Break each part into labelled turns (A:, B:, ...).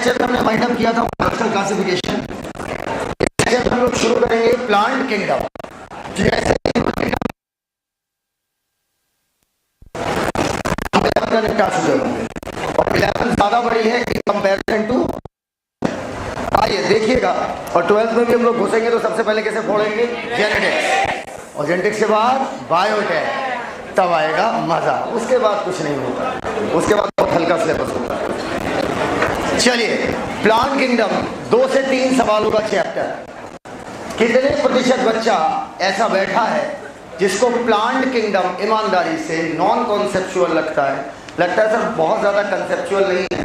A: Lecture हमने wind up किया था क्लस्टर क्लासिफिकेशन। लेक्चर हम लोग शुरू करेंगे प्लांट किंगडम। जैसे 11 का निपटा चुके होंगे और 11 ज्यादा बड़ी है इन कंपैरिजन टू। आइए देखिएगा, और 12th में भी हम लोग घुसेंगे तो सबसे पहले कैसे फोड़ेंगे, जेनेटिक्स, और जेनेटिक्स के बाद बायोटेक, तब आएगा मजा। उसके बाद कुछ नहीं होगा, उसके बाद बहुत हल्का सिलेबस होगा। चलिए, प्लांट किंगडम 2 से 3 सवालों का चैप्टर। कितने प्रतिशत बच्चा ऐसा बैठा है जिसको प्लांट किंगडम ईमानदारी से नॉन कॉन्सेप्चुअल लगता है? लगता है सर बहुत ज़्यादा कंसेप्चुअल नहीं है,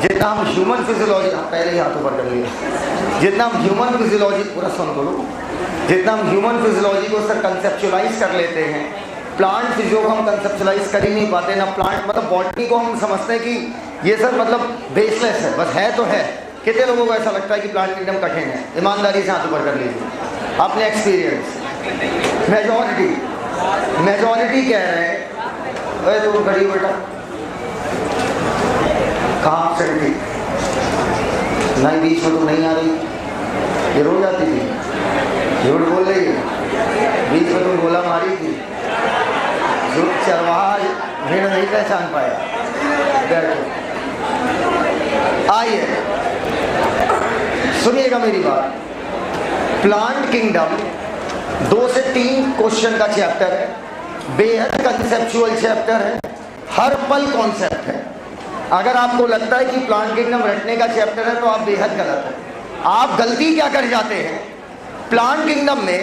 A: जितना हम ह्यूमन फिजियोलॉजी, पहले ही हाथ ऊपर कर लिया, जितना हम ह्यूमन फिजियोलॉजी, पूरा सुन करो, जितना हम ह्यूमन फिजियोलॉजी को सर कंसेप्चुअलाइज कर लेते हैं, प्लांट फिजियो को हम कंसेप्चुअलाइज कर ही नहीं पाते ना। प्लांट मतलब बॉटनी को हम समझते हैं कि ये सर मतलब बेसलेस है, बस है तो है। कितने लोगों को ऐसा लगता है कि प्लांट किंगडम कठिन है? ईमानदारी से हाथ ऊपर कर लीजिए, आपने एक्सपीरियंस। मेजॉरिटी कह रहे हैं, अरे तुम खड़ी बेटा, कहाँ चलती नहीं, बीच में तुम नहीं आ रही, ये रोज आती थी, झूठ बोल रही है, बीच में तुम गोला मारी थी, झूठ चरवाहा भीड़ नहीं पहचान पाया। बैठो, आइए सुनिएगा मेरी बात। प्लांट किंगडम 2 से 3 क्वेश्चन का चैप्टर है, बेहद कंसेप्चुअल चैप्टर है, हर पल कॉन्सेप्ट है। अगर आपको लगता है कि प्लांट किंगडम रटने का चैप्टर है तो आप बेहद गलत हैं। आप गलती क्या कर जाते हैं, प्लांट किंगडम में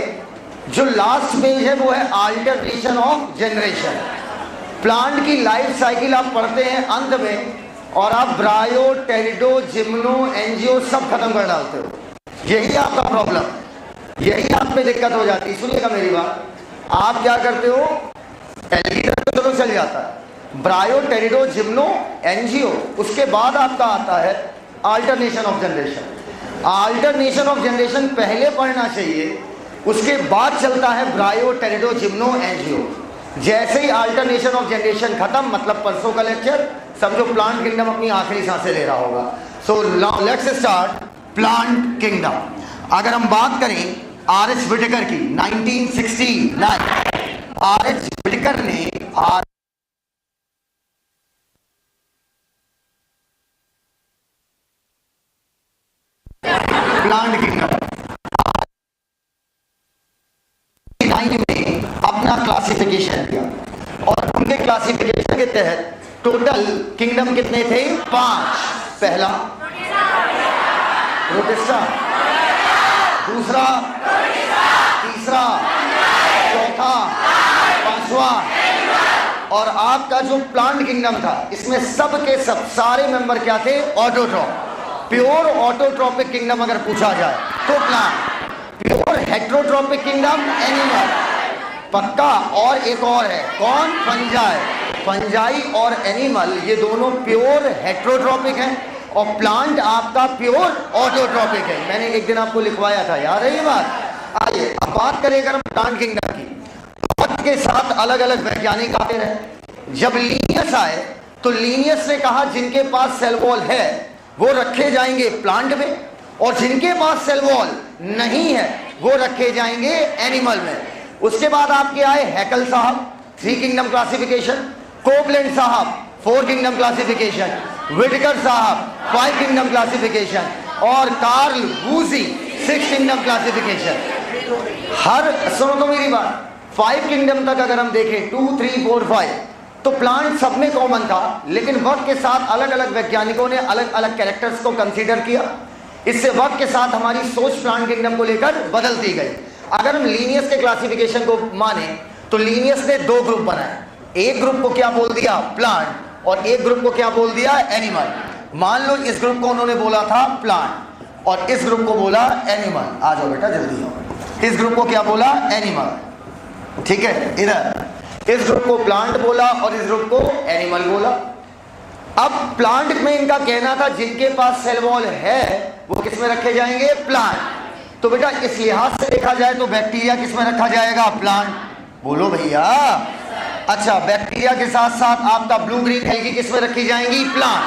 A: जो लास्ट पेज है वो है अल्टरनेशन ऑफ जनरेशन। प्लांट की लाइफ साइकिल आप पढ़ते हैं अंत में, और आप ब्रायो, टेरिडो, जिम्नो, एंजियो सब खत्म कर डालते हो। यही आपका प्रॉब्लम, यही आप में दिक्कत हो जाती है। सुनिएगा मेरी बात, आप क्या करते हो, एलिगेटर तो चलो चल जाता है, ब्रायो, टेरिडो, जिम्नो, एंजियो, उसके बाद आपका आता है alternation of generation. Alternation of generation पहले पढ़ना चाहिए, उसके बाद चलता है ब्रायो, टेरिडो, जिम्नो, एंजियो। जैसे ही अल्टरनेशन ऑफ जनरेशन खत्म, मतलब परसों का लेक्चर, समझो प्लांट किंगडम अपनी आखिरी सांसें ले रहा होगा। So let's start plant kingdom. अगर हम बात करें आर.एच. व्हिटेकर की, 1969 आर.एच. व्हिटेकर ने प्लांट किंगडम में अपना क्लासिफिकेशन किया, और उनके क्लासिफिकेशन के तहत टोटल किंगडम कितने थे? 5। पहला प्रोटिस्टा, दूसरा, तीसरा, चौथा, 5वां। और आपका जो प्लांट किंगडम था, इसमें सब के सब सारे मेंबर क्या थे? ऑटोट्रॉप। प्योर ऑटोट्रॉपिक किंगडम अगर पूछा जाए तो plant, pure heterotrophic kingdom animal, पक्का। और एक और है, कौन? फंजाई। फंजाई और एनिमल ये दोनों प्योर हेट्रोट्रॉपिक हैं, और प्लांट आपका प्योर ऑटोट्रॉपिक है। मैंने एक दिन आपको लिखवाया था, याद है ये बात? आइए अब बात करें अगर हम प्लांट किंगडम की, वक्त के साथ अलग अलग वैज्ञानिक आते रहे। जब लीनियस आए तो लीनियस ने कहा जिनके पास सेल वॉल है वो रखे जाएंगे प्लांट में, और जिनके पास सेल वॉल नहीं है वो रखे जाएंगे एनिमल में। उसके बाद आपके आए हैकल साहब, 3 किंगडम क्लासिफिकेशन, कोपलैंड साहब 4 किंगडम क्लासिफिकेशन, व्हिटेकर साहब 5 किंगडम क्लासिफिकेशन, और कार्ल वूजी 6 किंगडम क्लासिफिकेशन। हर, सुनो तो मेरी बात, 5 किंगडम तक अगर हम देखें, 2, 3, 4, 5, तो प्लांट सब में कॉमन था, लेकिन वक्त के साथ अलग अलग वैज्ञानिकों ने अलग अलग कैरेक्टर्स को कंसीडर किया। इससे वक्त के साथ हमारी सोच प्लांट किंगडम को लेकर बदलती गई। अगर हम लीनियस के क्लासिफिकेशन को माने तो लीनियस ने 2 ग्रुप बनाए। एक ग्रुप को क्या बोल दिया? प्लांट, और एक ग्रुप को क्या बोल दिया? एनिमल। मान लो इस ग्रुप को उन्होंने बोला था प्लांट, और इस ग्रुप को बोला एनिमल। आ जाओ बेटा जल्दी आओ। इस ग्रुप को क्या बोला? एनिमल, ठीक है। इधर इस ग्रुप को प्लांट बोला और इस ग्रुप को एनिमल बोला। अब प्लांट में इनका कहना था जिनके पास सेल वॉल है वो किस में रखे जाएंगे? प्लांट। तो बेटा इस लिहाज से देखा जाए तो बैक्टीरिया किस में रखा जाएगा? प्लांट। बोलो भैया। अच्छा, बैक्टीरिया के साथ साथ आपका ब्लू ग्रीन एल्गी किस में रखी जाएंगी? प्लांट।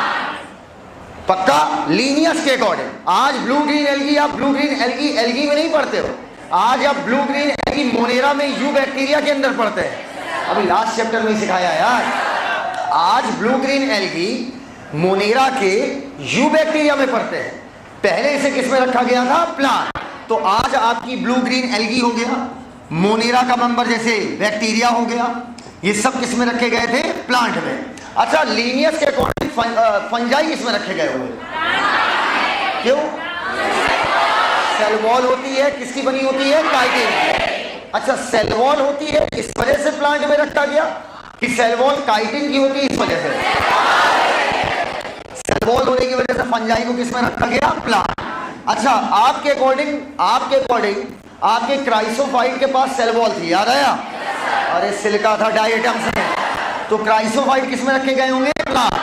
A: पक्का? लीनियस के अकॉर्डिंग। आज ब्लू ग्रीन एल्गी, आप ब्लू ग्रीन एल्गी एल्गी में नहीं पढ़ते हो, आज आप ब्लू ग्रीन एल्गी मोनेरा में यू बैक्टीरिया के अंदर पढ़ते हैं। अभी लास्ट चैप्टर में सिखाया यार। आज ब्लू ग्रीन एल्गी मोनेरा के यू बैक्टीरिया में पढ़ते हैं, पहले इसे किस में रखा गया था? प्लांट। तो आज आपकी ब्लू ग्रीन एल्गी हो गया, मोनेरा का मेंबर जैसे बैक्टीरिया हो गया, ये सब किस में रखे गए थे? प्लांट में। अच्छा, लीनियस के अकॉर्डिंग फंजाई किसमें रखे गए हुए? क्यों? सेल वॉल होती है, किसकी बनी होती है? काइटिन। अच्छा, सेल वॉल होती है, इस वजह से प्लांट में रखा गया कि सेल वॉल काइटिन की होती है इस वजह से? सेल वॉल होने की वजह से फंजाई को किसमें रखा गया? प्लांट। अच्छा, आपके अकॉर्डिंग आपके क्राइसोफाइट के पास सेल वॉल थी, याद आया? अरे सिलिका था डायटम्स में, तो क्राइसोफाइट किसमें रखे गए होंगे? प्लांट।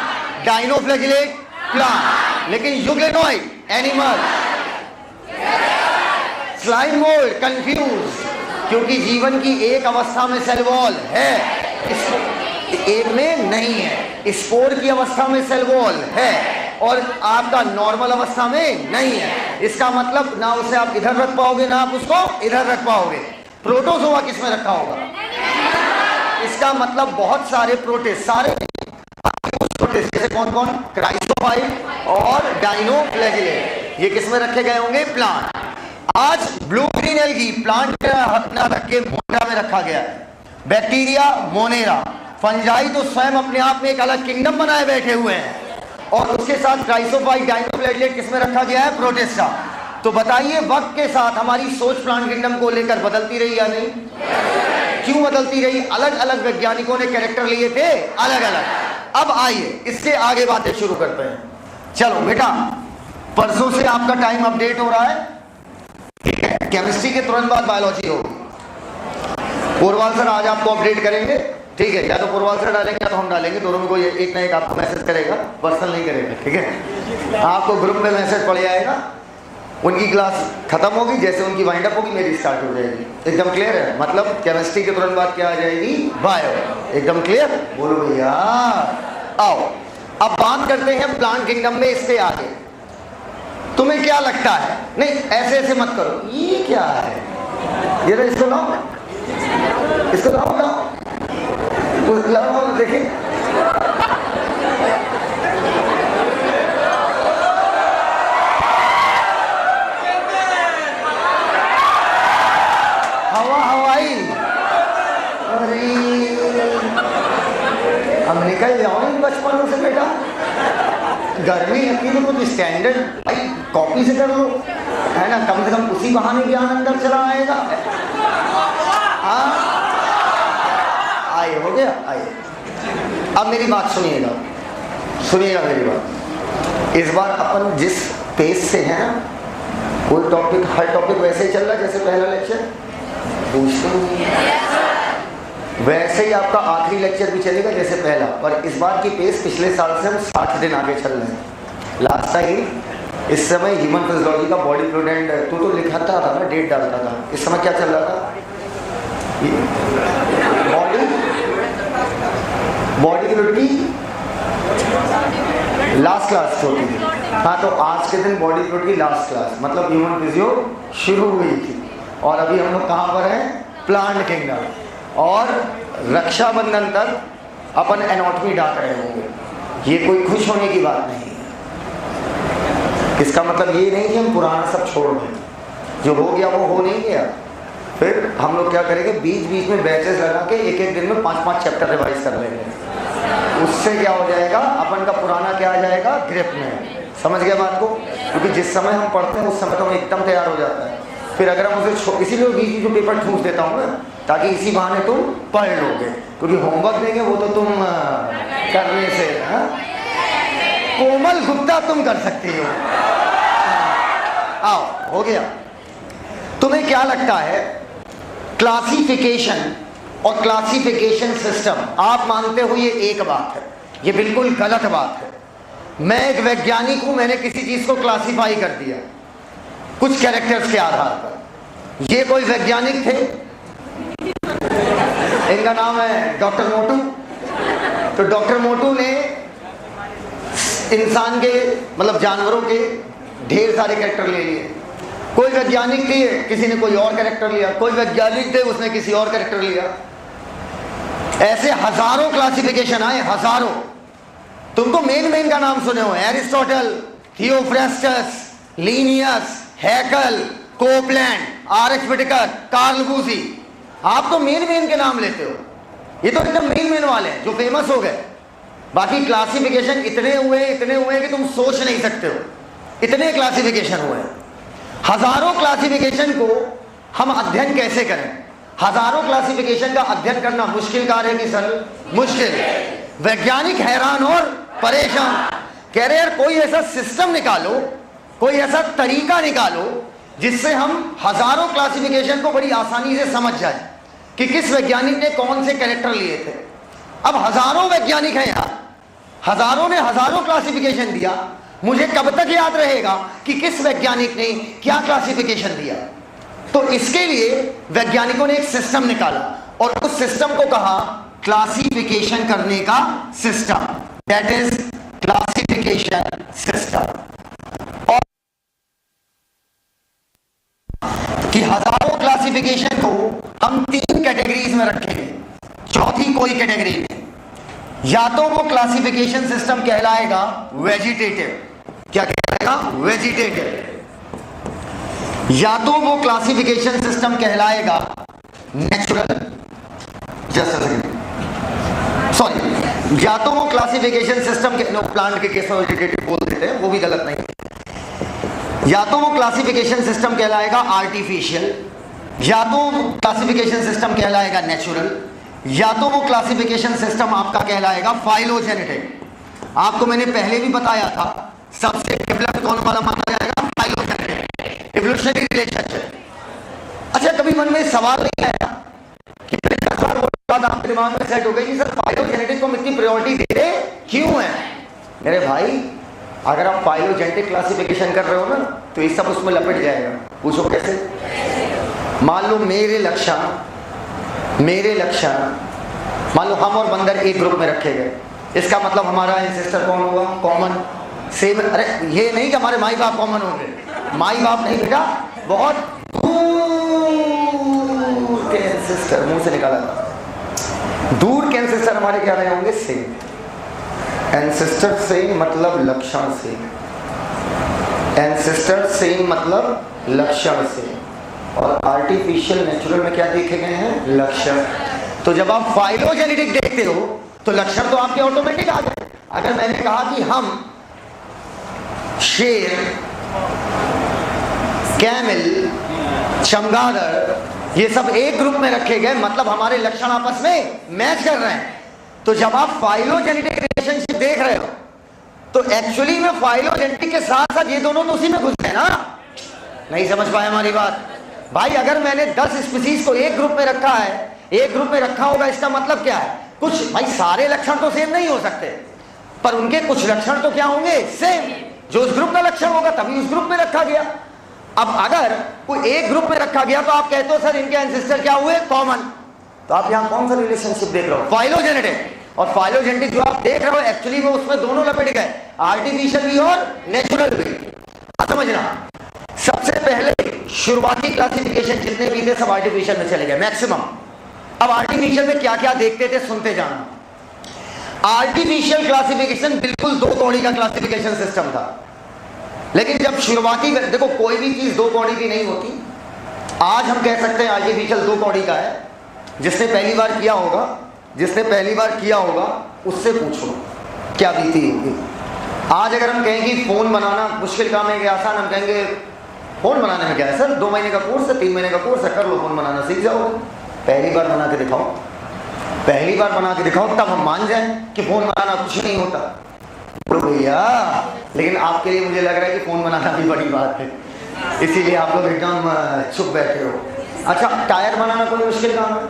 A: डाइनोफ्लैजिलेट प्लांट, लेकिन यूग्लेनोइड एनिमल। स्लाइम मोल्ड कंफ्यूज, क्योंकि जीवन की एक अवस्था में सेल वॉल है, एक में नहीं है। स्पोर की अवस्था में सेल वॉल है और आपका नॉर्मल अवस्था में नहीं है। इसका मतलब ना उसे आप इधर रख पाओगे ना आप उसको इधर रख पाओगे। प्रोटोजोआ किसमें रखा होगा? इसका मतलब बहुत सारे प्रोटिस्ट, सारे प्रोटिस्ट जैसे कौन कौन? क्राइसोफाइट और डाइनोफ्लैजिलेट, ये किसमें रखे गए होंगे? प्लांट। आज ब्लू ग्रीन एल्गी प्लांट ना रख के मोनेरा में रखा गया है। बैक्टीरिया मोनेरा, फंजाई तो स्वयं अपने आप में एक अलग किंगडम बनाए बैठे हुए हैं, और उसके साथ क्राइसोफाइट डाइनोफ्लैजिलेट किसमें रखा गया है? प्रोटिस्टा। तो बताइए, वक्त के साथ हमारी सोच प्लांट किंगडम को लेकर बदलती रही या नहीं? क्यों बदलती रही? अलग अलग वैज्ञानिकों ने कैरेक्टर लिए थे अलग अलग। अब आइए इससे आगे बातें शुरू करते हैं। चलो बेटा, परसों से आपका टाइम अपडेट हो रहा है, ठीक है? केमिस्ट्री के तुरंत बाद बायोलॉजी होगी। पोरवाल सर आज आपको अपडेट करेंगे, ठीक है? या तो पोरवाल सर डालेंगे या तो हम डालेंगे, दोनों में कोई एक ना एक आपको मैसेज करेगा, पर्सनल नहीं करेगा, ठीक है? आपको ग्रुप में मैसेज पड़ जाएगा, उनकी क्लास खत्म होगी, जैसे उनकी वाइंड अप होगी मेरी स्टार्ट हो जाएगी। एकदम क्लियर है? मतलब केमिस्ट्री के तुरंत बाद क्या आ जाएगी? बायो। एकदम क्लियर? बोलो भैया। आओ अब बात करते हैं प्लांट किंगडम में इससे आगे। तुम्हें क्या लगता है? नहीं ऐसे ऐसे मत करो, ये क्या है? ये तो इसको लाओ, इसको लाओ, लाओ देखिए। हवाई, अरे हम निकल जाओ इन बचपनों से बेटा। गर्मी है तो कुछ स्टैंडर्ड भाई कॉपी से कर लो, है ना? कम से कम उसी बहाने ज्ञान अंदर चला आएगा। हाँ आइए, हो गया? आइए अब मेरी बात सुनिएगा, सुनिएगा मेरी बात। इस बार अपन जिस पेज से है ना, कोई टॉपिक हर टॉपिक वैसे ही चल रहा है जैसे पहला लेक्चर, वैसे ही आपका आखिरी लेक्चर भी चलेगा जैसे पहला। पर इस बार की पेस पिछले साल से हम 60 दिन आगे चल रहे हैं। लास्ट टाइम इस समय ह्यूमन फिजियोलॉजी का बॉडी फ्लूइड एंड तू तो लिखाता था ना, डेट डालता था। इस समय क्या चल रहा था? बॉडी फ्लूइड की लास्ट क्लास होती थी। हाँ, तो आज के दिन बॉडी फ्लूइड की लास्ट क्लास, मतलब ह्यूमन फिजियो शुरू हुई थी। और अभी हम लोग कहाँ पर हैं? Plant kingdom. और रक्षाबंधन तक अपन एनाटॉमी डाल रहे होंगे। ये कोई खुश होने की बात नहीं है। इसका मतलब ये नहीं कि हम पुराना सब छोड़ दें, जो हो गया वो हो नहीं गया। फिर हम लोग क्या करेंगे? बीच बीच में बैचेस लगा के एक एक दिन में 5-5 चैप्टर रिवाइज कर लेंगे। उससे क्या हो जाएगा? अपन का पुराना क्या आ जाएगा? ग्रिप में। समझ गया बात को? क्योंकि जिस समय हम पढ़ते हैं उस समय तो हम एकदम तैयार हो जाता है। फिर अगर हम उसे इसीलिए बीच जो पेपर ठूस देता हूँ ना, ताकि इसी बहाने तुम पढ़ लोगे, क्योंकि होमवर्क देंगे वो तो तुम करने से। कोमल गुप्ता तुम कर सकती हो। आओ, हो गया? तुम्हें क्या लगता है क्लासिफिकेशन और क्लासिफिकेशन सिस्टम, आप मानते हो ये एक बात है, ये बिल्कुल गलत बात है। मैं एक वैज्ञानिक हूं, मैंने किसी चीज को क्लासिफाई कर दिया कुछ कैरेक्टर्स के आधार पर। ये कोई वैज्ञानिक थे, इनका नाम है डॉक्टर मोटू। तो डॉक्टर मोटू ने इंसान के मतलब जानवरों के ढेर सारे कैरेक्टर ले लिए। कोई वैज्ञानिक थे, किसी ने कोई और कैरेक्टर लिया, कोई वैज्ञानिक थे, उसने किसी और कैरेक्टर लिया। ऐसे हजारों क्लासिफिकेशन आए, हजारों। तुमको मेन का नाम सुने हो, Aristotle, Theophrastus, Linnaeus, Haeckel, Copeland, R H. Whittaker, Carl Woese. आप तो मेन के नाम लेते हो। ये तो एकदम मेन वाले हैं जो फेमस हो गए। बाकी क्लासिफिकेशन इतने हुए कि तुम सोच नहीं सकते हो। इतने क्लासिफिकेशन हुए, हजारों क्लासिफिकेशन को हम अध्ययन कैसे करें? हजारों क्लासिफिकेशन का अध्ययन करना मुश्किल कार्य है कि सरल? मुश्किल। वैज्ञानिक हैरान और परेशान, कह रहे यार कोई ऐसा सिस्टम निकालो, कोई ऐसा तरीका निकालो जिससे हम हजारों क्लासिफिकेशन को बड़ी आसानी से समझ जाए कि किस वैज्ञानिक ने कौन से कैरेक्टर लिए थे। अब हजारों वैज्ञानिक हैं यार, हजारों ने हजारों क्लासिफिकेशन दिया, मुझे कब तक याद रहेगा कि किस वैज्ञानिक ने क्या क्लासिफिकेशन दिया? तो इसके लिए वैज्ञानिकों ने एक सिस्टम निकाला और उस सिस्टम को कहा क्लासिफिकेशन करने का system, that is classification system. और कि हजारों क्लासिफिकेशन को हम 3 कैटेगरीज में रखेंगे, चौथी कोई कैटेगरी नहीं। या तो वो क्लासिफिकेशन सिस्टम कहलाएगा वेजिटेटिव, क्या कहलाएगा? वेजिटेटिव। या तो वो क्लासिफिकेशन सिस्टम कहलाएगा natural, just a second, sorry, या तो वो क्लासिफिकेशन सिस्टम के प्लांट के केस में वेजिटेटिव बोल देते हैं, वो भी गलत नहीं। या तो वो क्लासिफिकेशन सिस्टम कहलाएगा आर्टिफिशियल, या तो क्लासिफिकेशन सिस्टम कहलाएगा नेचुरल, या तो वो क्लासिफिकेशन सिस्टम आपका कहलाएगा फाइलोजेनेटिक। आपको मैंने पहले भी बताया था, सबसे डेवलप्ड कौन वाला माना जाएगा? Phylogenetic, evolutionary relationship. अच्छा, कभी मन में सवाल नहीं आया कि 10 बार बाद आपके दिमाग में सेट हो गई कि सर फाइलोजेनेटिक को इतनी प्रायोरिटी दे रहे क्यों है? मेरे भाई, अगर आप फाइलोजेनेटिक क्लासिफिकेशन कर रहे हो ना, तो ये सब उसमें लपेट जाएगा। पूछो कैसे? मान लो मेरे लक्षण मान लो हम और बंदर एक ग्रुप में रखे गए, इसका मतलब हमारा एंसेस्टर कौन होगा? Common, same. अरे ये नहीं कि हमारे माई बाप कॉमन होंगे, माई बाप नहीं बेटा, बहुत दूर के एंसेस्टर, मुंह से निकाला था, दूर के एंसेस्टर हमारे क्या रहे होंगे? सेम। एंसेस्टर सेम मतलब लक्षण सेम, एंसेस्टर सेम मतलब लक्षण सेम। और आर्टिफिशियल नेचुरल में क्या देखे गए हैं? लक्षण। तो जब आप फाइलोजेनेटिक देखते हो तो लक्षण तो आपके ऑटोमेटिक आ गए। अगर मैंने कहा कि हम शेर, कैमल, चमगादड़ ये सब एक ग्रुप में रखे गए, मतलब हमारे लक्षण आपस में मैच कर रहे हैं। तो जब आप फाइलोजेनेटिक रिलेशनशिप देख रहे हो तो एक्चुअली में फाइलोजेनेटिक के साथ साथ ये दोनों तो उसी में घुस गए ना। नहीं समझ पाए हमारी बात? भाई अगर मैंने 10 स्पीसीज को एक ग्रुप में रखा है, एक ग्रुप में रखा होगा, इसका मतलब क्या है? कुछ, भाई सारे लक्षण तो सेम नहीं हो सकते, पर उनके कुछ लक्षण तो क्या होंगे? सेम। जो उस ग्रुप का लक्षण होगा तभी उस ग्रुप में रखा गया। अब अगर कोई एक ग्रुप में रखा गया तो आप कहते हो सर इनके एंसेस्टर क्या हुए? कॉमन। तो आप यहां कौन सा रिलेशनशिप देख रहे हो? फाइलोजेनेटिक। और फाइलोजेनेटिक जो आप देख रहे हो एक्चुअली वो उसमें दोनों लपेट गए, आर्टिफिशियल भी और नेचुरल भी। समझना, सबसे पहले शुरुआती क्लासिफिकेशन जितने भी थे सब आर्टिफिशियल में चले गए मैक्सिमम। अब आर्टिफिशियल में क्या क्या देखते थे सुनते जाना। आर्टिफिशियल क्लासिफिकेशन बिल्कुल 2 कौड़ी का क्लासिफिकेशन सिस्टम था, लेकिन जब शुरुआती, देखो कोई भी चीज 2 कौड़ी की नहीं होती। आज हम कह सकते हैं आर्टिफिशियल 2 कौड़ी का है। जिसने पहली बार किया होगा उससे पूछो क्या बीती होगी। आज अगर हम कहें कि फोन बनाना मुश्किल काम है कि आसान, हम कहेंगे फोन बनाने में क्या है सर, 2 महीने का कोर्स है, 3 महीने का कोर्स है, कर लो, फोन बनाना सीख जाओगे। पहली बार बना के दिखाओ, तब हम मान जाएं कि फोन बनाना कुछ नहीं होता। तो भैया, लेकिन आपके लिए मुझे लग रहा है कि फोन बनाना भी बड़ी बात है, इसीलिए आप लोग एकदम चुप बैठे हो। अच्छा, टायर बनाना कोई मुश्किल काम है?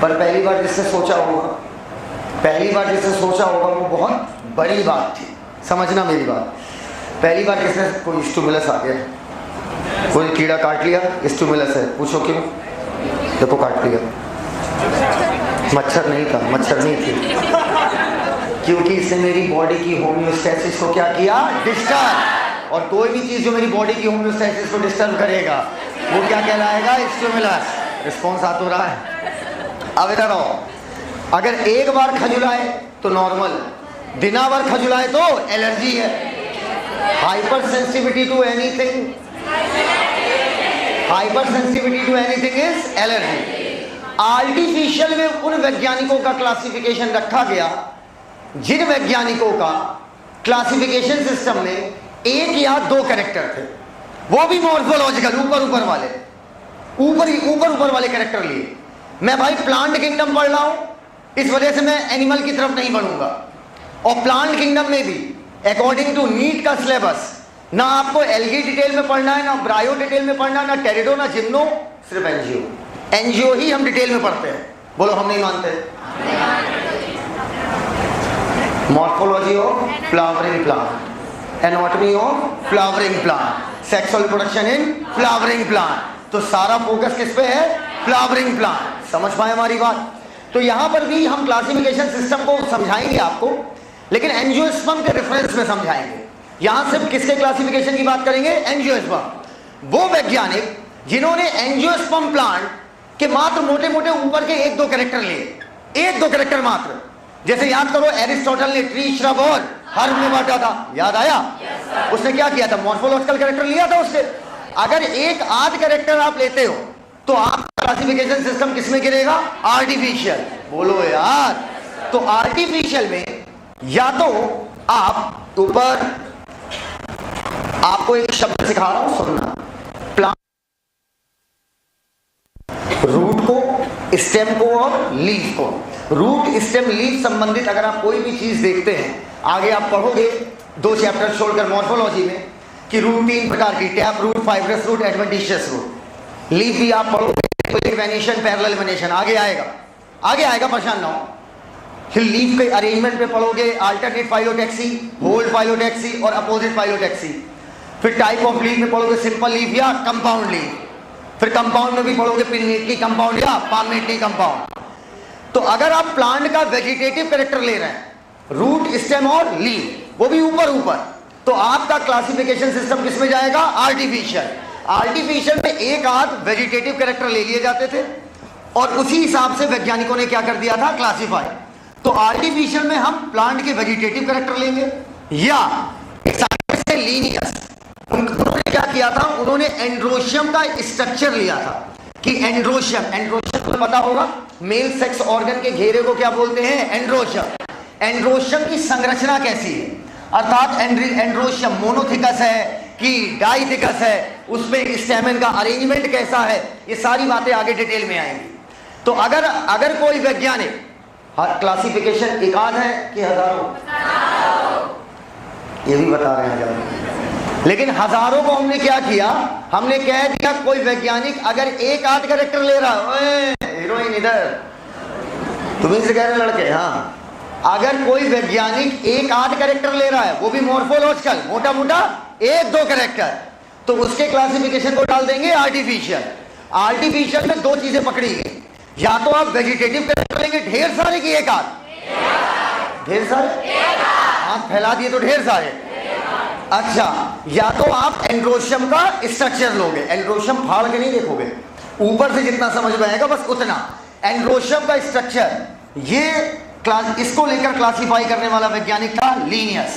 A: पर पहली बार जिसने सोचा होगा वो बहुत बड़ी बात थी। समझना मेरी बात, पहली बार जिसने कोई स्टिमुलस आ गया, कोई कीड़ा काट लिया, स्टिमुलस है, पूछो क्यों? देखो काट लिया, मच्छर नहीं था, मच्छर नहीं थी, क्योंकि इसने मेरी बॉडी की होम्योस्टेसिस को क्या किया, डिस्टर्ब। और कोई भी चीज जो मेरी बॉडी की होम्योस्टेसिस को डिस्टर्ब करेगा वो क्या कहलाएगा, स्टिमुलस। रिस्पॉन्स आ तो रहा है। अब इधर आओ, अगर एक बार खजुलाए तो नॉर्मल, दिना भर खजुलाए तो एलर्जी है। Hyper sensitivity to anything, hyper sensitivity to anything is allergy. Artificial में उन वैज्ञानिकों का क्लासिफिकेशन रखा गया जिन वैज्ञानिकों का क्लासिफिकेशन सिस्टम में एक या दो कैरेक्टर थे, वो भी मॉर्फोलॉजिकल, ऊपर वाले, ऊपर वाले कैरेक्टर लिए। मैं भाई प्लांट किंगडम पढ़ रहा हूं, इस वजह से मैं एनिमल की तरफ नहीं बढ़ूंगा। और प्लांट किंगडम में भी अकॉर्डिंग टू नीट का सिलेबस ना आपको एल्गी डिटेल में पढ़ना है, ना ब्रायो डिटेल में पढ़ना है, ना टेरिडो, ना जिम्नो, सिर्फ एनजीओ। एनजीओ ही हम डिटेल में पढ़ते हैं। बोलो हम नहीं मानते। Morphology of flowering plant, anatomy of flowering plant, sexual reproduction in flowering plant. तो सारा फोकस किस पे है, फ्लावरिंग प्लांट। समझ पाए हमारी बात। तो यहां पर भी हम क्लासिफिकेशन सिस्टम को समझाएंगे आपको, लेकिन एंजियोस्पर्म के रेफरेंस में समझाएंगे। यहां सिर्फ किसके क्लासिफिकेशन की बात करेंगे, एंजियोस्पर्म। वो वैज्ञानिक जिन्होंने एंजियोस्पर्म प्लांट के मात्र मोटे मोटे ऊपर के एक दो कैरेक्टर लिए, एक दो कैरेक्टर मात्र। जैसे याद करो, एरिस्टोटल ने ट्री, श्रब और हर्ब में बांटा था, याद आया? उसने क्या किया था, मॉर्फोलॉजिकल कैरेक्टर लिया था उससे। अगर एक आध कैरेक्टर आप लेते हो तो आप क्लासिफिकेशन सिस्टम किसमें गिरेगा, आर्टिफिशियल। बोलो यार। तो आर्टिफिशियल में या तो आप ऊपर, आपको एक शब्द सिखा रहा हूं, सुनना। प्लांट, रूट को, स्टेम को और लीफ को। रूट, स्टेम, लीफ संबंधित अगर आप कोई भी चीज देखते हैं, आगे आप पढ़ोगे 2 चैप्टर छोड़कर मॉर्फोलॉजी में, कि रूट 3 प्रकार की, tap root, fibrous root, adventitious root. Leaf भी आप पढ़ोगे, वेनेशन, पैरेलल वेनेशन, आगे आएगा, आगे आएगा, परेशान ना हो। फिर लीफ के अरेंजमेंट पे पढ़ोगे, अल्टरनेट फाइलोटैक्सी, होल्ड फाइलोटैक्सी और अपोजिट फाइलोटैक्सी। फिर टाइप ऑफ लीफ में पढ़ोगे, सिंपल लीफ या कंपाउंड लीफ। फिर कंपाउंड में भी पढ़ोगे, पिन्नेटली कंपाउंड या पामनेटली कंपाउंड। तो अगर आप प्लांट का वेजिटेटिव कैरेक्टर ले रहे हैं, रूट, स्टेम और लीफ, वो भी ऊपर, तो आपका क्लासिफिकेशन सिस्टम किसमें जाएगा, आर्टिफिशियल। आर्टिफिशियल में एक आध वेजिटेटिव कैरेक्टर ले लिए जाते थे और उसी हिसाब से वैज्ञानिकों ने क्या कर दिया था, क्लासिफाई। तो आर्टिफिशियल में हम प्लांट के वेजिटेटिव कैरेक्टर लेंगे, या से लीनियस। उन्होंने क्या किया था, उन्होंने एंड्रोशियम का स्ट्रक्चर लिया था कि एंड्रोशियम तो पता होगा, मेल सेक्स ऑर्गन के घेरे को क्या बोलते हैं, एंड्रोशियम। एंड्रोशियम की संरचना कैसी है, अर्थात एंड्रोशियम मोनोथिकस है कि डाइथिकस है, उसमें स्टैमेन का अरेंजमेंट कैसा है, ये सारी बातें आगे डिटेल में आएंगी। तो अगर कोई वैज्ञानिक, क्लासिफिकेशन एक आध है कि हजारों, ये भी बता रहे हैं हजारों, लेकिन हजारों को हमने क्या किया, हमने कह दिया कोई वैज्ञानिक अगर एक आध कैरेक्टर ले रहा है, हीरोइन इधर, तुम्हें से कह रहे लड़के, हाँ, अगर कोई वैज्ञानिक एक आध कैरेक्टर ले रहा है, वो भी मॉर्फोलॉजिकल, मोटा मोटा एक दो कैरेक्टर, तो उसके क्लासिफिकेशन को डाल देंगे आर्टिफिशियल। आर्टिफिशियल में दो चीजें पकड़ी गई, या तो आप वेजिटेटिव कैरेक्टर लेंगे ढेर सारे की एक आध, ढेर सारे, हाथ फैला दिए तो ढेर सारे, अच्छा, या तो आप एंड्रोशियम का स्ट्रक्चर लोगे। एंड्रोशियम फाड़ के नहीं देखोगे, ऊपर से जितना समझ में आएगा बस उतना। एंड्रोशियम का स्ट्रक्चर, ये इसको लेकर क्लासिफाई करने वाला वैज्ञानिक था लीनियस।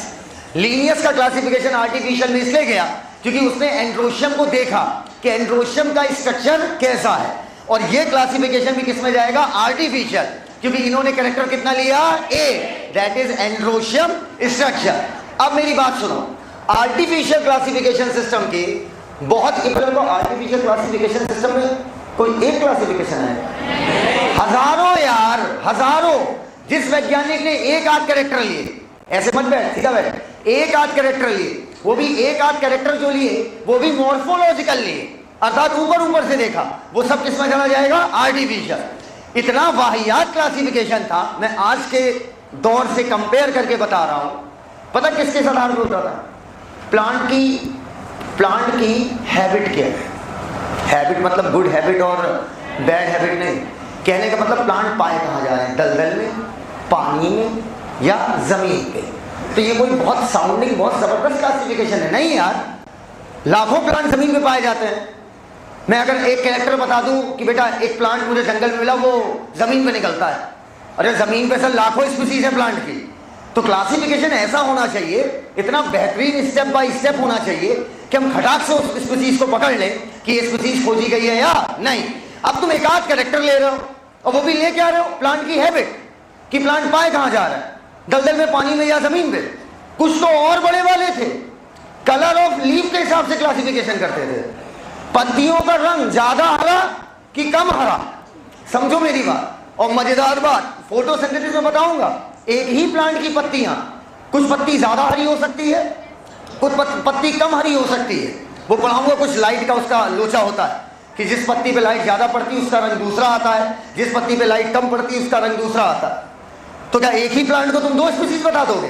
A: लीनियस का क्लासिफिकेशन आर्टिफिशियल में इसलिए गया क्योंकि उसने एंड्रोशियम को देखा कि एंड्रोशियम का स्ट्रक्चर कैसा है, और ये क्लासिफिकेशन भी किसमें जाएगा, आर्टिफिशियल, क्योंकि इन्होंने कैरेक्टर कितना लिया, ए, दैट इज एंड्रोशियम स्ट्रक्चर। अब मेरी बात सुनो, आर्टिफिशियल क्लासिफिकेशन सिस्टम की बहुत आर्टिफिशियल क्लासिफिकेशन सिस्टम में कोई एक क्लासिफिकेशन है, हजारों यार, हजारों। जिस वैज्ञानिक ने एक आध कैरेक्टर लिए, ऐसे मत बैठ, सीधा बैठ, एक आध कैरेक्टर लिए, वो भी एक आध कैरेक्टर जो लिए वो भी मॉर्फोलॉजिकल लिए, अर्थात ऊपर से देखा, वो सब किसमें चला जाएगा, आर्टिफिशियल। इतना वाहियात क्लासिफिकेशन था, मैं आज के दौर से कंपेयर करके बता रहा हूं। पता किसके आधार पर होता था, प्लांट की हैबिट क्या है। हैबिट मतलब गुड हैबिट और बैड हैबिट नहीं, कहने का मतलब प्लांट पाए कहाँ जा रहे हैं, दलदल में, पानी में, या जमीन पे। तो ये कोई बहुत साउंडिंग बहुत जबरदस्त क्लासिफिकेशन है नहीं यार, लाखों प्लांट जमीन पे पाए जाते हैं। मैं अगर एक कैरेक्टर बता दूं कि बेटा एक प्लांट मुझे जंगल में मिला, वो जमीन पे निकलता है, अरे जमीन पे सर लाखों स्पीसीज है प्लांट की। तो क्लासिफिकेशन ऐसा होना चाहिए, इतना बेहतरीन स्टेप बाय स्टेप होना चाहिए कि हम खटाक से उस स्पीसीज को पकड़ लें कि ये स्पीसीज खोजी गई है या नहीं। अब तुम एक आध कैरेक्टर ले रहे हो और वो भी ले क्या रहे हो, प्लांट की हैबिट कि प्लांट पाए कहां जा रहा है, दलदल में, पानी में या जमीन पे। कुछ तो और बड़े वाले थे, कलर ऑफ लीफ के हिसाब से क्लासिफिकेशन करते थे, पत्तियों का रंग ज्यादा हरा कि कम हरा, समझो मेरी बात। और मजेदार बात फोटोसिंथेसिस में बताऊंगा, एक ही प्लांट की पत्तियां, कुछ पत्ती ज्यादा हरी हो सकती है, कुछ पत्ती कम हरी हो सकती है, वो पढ़ाऊंगा। कुछ लाइट का उसका लोचा होता है कि जिस पत्ती पे लाइट ज्यादा पड़ती है उसका रंग दूसरा आता है, जिस पत्ती पे लाइट कम पड़ती है उसका रंग दूसरा आता है। तो क्या एक ही प्लांट को तुम दो स्पीसीज बता दोगे?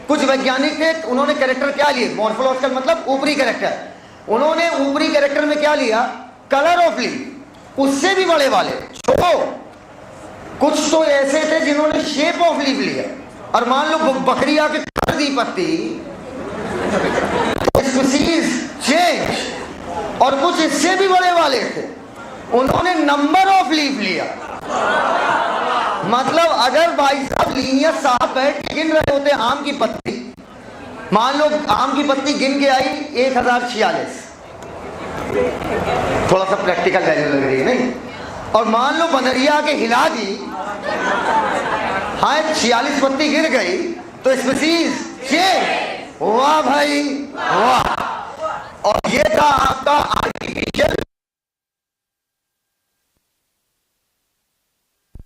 A: कुछ वैज्ञानिक थे, उन्होंने कैरेक्टर क्या लिए, मॉर्फोलॉजिकल मतलब ऊपरी कैरेक्टर, उन्होंने ऊपरी कैरेक्टर में क्या लिया, कलर ऑफ लीफ। उससे भी बड़े वाले छोड़ो, कुछ तो ऐसे थे जिन्होंने शेप ऑफ लीफ लिया। और मान लो बकरी आके कर दी पत्ती, स्पीसीज चेंज। और कुछ इससे भी बड़े वाले थे, उन्होंने नंबर ऑफ लीफ लिया। मतलब अगर भाई साहब लीनियर साहब बैठ के गिन रहे होते आम की पत्ती, मान लो आम की पत्ती गिन के आई 1046, थोड़ा सा प्रैक्टिकल वैल्यू लग रही है नहीं, और मान लो बनरिया के हिला दी, हाँ 46 पत्ती गिर गई, तो स्पीसीज चेंज। वाह भाई वाह। और ये था आपका आर्टिफिशियल,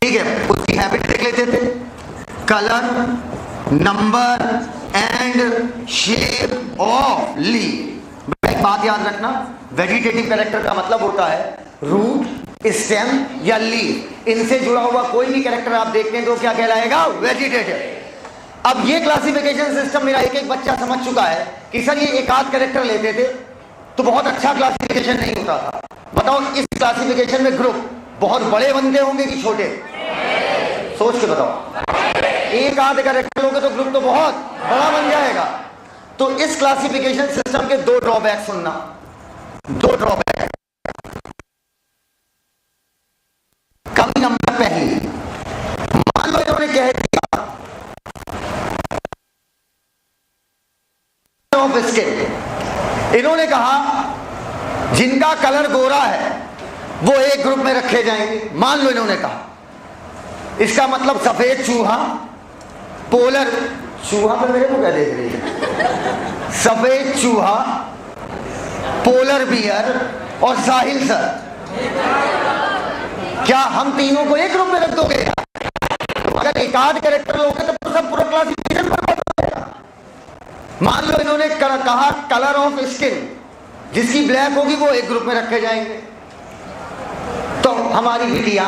A: ठीक है, उसकी हैबिट देख लेते थे, colour, number and shape of leaf. एक बात याद रखना, वेजिटेटिव कैरेक्टर का मतलब होता है रूट, स्टेम या लीफ, इनसे जुड़ा हुआ कोई भी कैरेक्टर आप देखते हैं तो क्या कहलाएगा, वेजिटेटिव। अब ये क्लासिफिकेशन सिस्टम मेरा एक एक बच्चा समझ चुका है कि सर ये एक आध कैरेक्टर लेते थे तो बहुत अच्छा क्लासिफिकेशन नहीं होता था। बताओ इस क्लासिफिकेशन में ग्रुप बहुत बड़े बनते होंगे कि छोटे, सोच के बताओ। एक आध कैरेक्टर लोगे तो ग्रुप तो बहुत बड़ा बन जाएगा। तो इस क्लासिफिकेशन सिस्टम के दो ड्रॉबैक सुनना, दो ड्रॉबैक। कमी नंबर पहली, मान लो इन्होंने कह दिया ऑफ स्किन, इन्होंने कहा जिनका कलर गोरा है वो एक ग्रुप में रखे जाएंगे। मान लो इन्होंने कहा, इसका मतलब सफेद चूहा, पोलर चूहा पे मेरे को क्या देख रही है, सफेद चूहा, पोलर बियर और साहिल सर, क्या हम तीनों को एक ग्रुप में रख दोगे? अगर एक आध कैरेक्टर लोगे तो सब पूरा क्लासिफिकेशन बर्बाद हो जाएगा। मान लो इन्होंने कहा कलर ऑफ स्किन, जिसकी ब्लैक होगी वो एक ग्रुप में रखे जाएंगे। तो हमारी बिटिया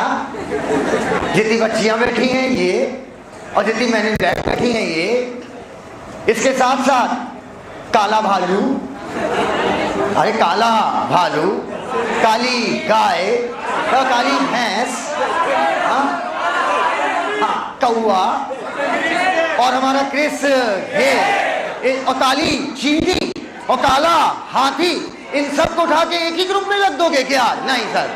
A: जितनी बच्चियां बैठी हैं ये, और जितनी मैंने ब्लैक बैठी हैं ये, इसके साथ साथ काला भालू, अरे काला भालू, काली गाय, काली भैंस, कौआ, और हमारा क्रिस ये, और काली चींटी और काला हाथी, इन सब को उठा के एक ही ग्रुप में रख दोगे क्या? नहीं सर,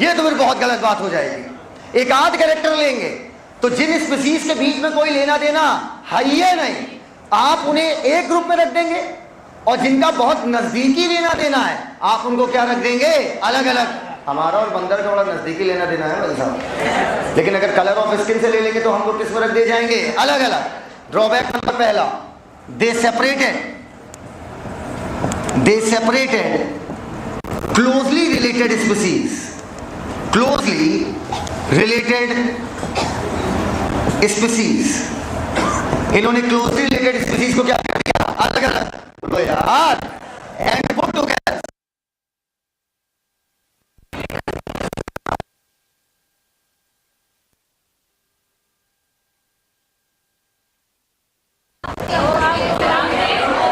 A: ये तो फिर बहुत गलत बात हो जाएगी। एक आध कैरेक्टर लेंगे तो जिन स्पीसीज के बीच में कोई लेना देना है ही नहीं, आप उन्हें एक ग्रुप में रख देंगे, और जिनका बहुत नजदीकी लेना देना है आप उनको क्या रख देंगे, अलग अलग। हमारा और बंदर का बड़ा नजदीकी लेना देना है भाई साहब, लेकिन अगर कलर ऑफ स्किन से ले लेंगे तो हमको किस में रख दिए जाएंगे, अलग अलग। ड्रॉबैक नंबर पहला, दे separated closely related species, closely related species. इन्होंने क्लोजली रिलेटेड स्पीसीज को क्या कर दिया, अलग अलग। बोलो यार, एंड पुट टुगेदर।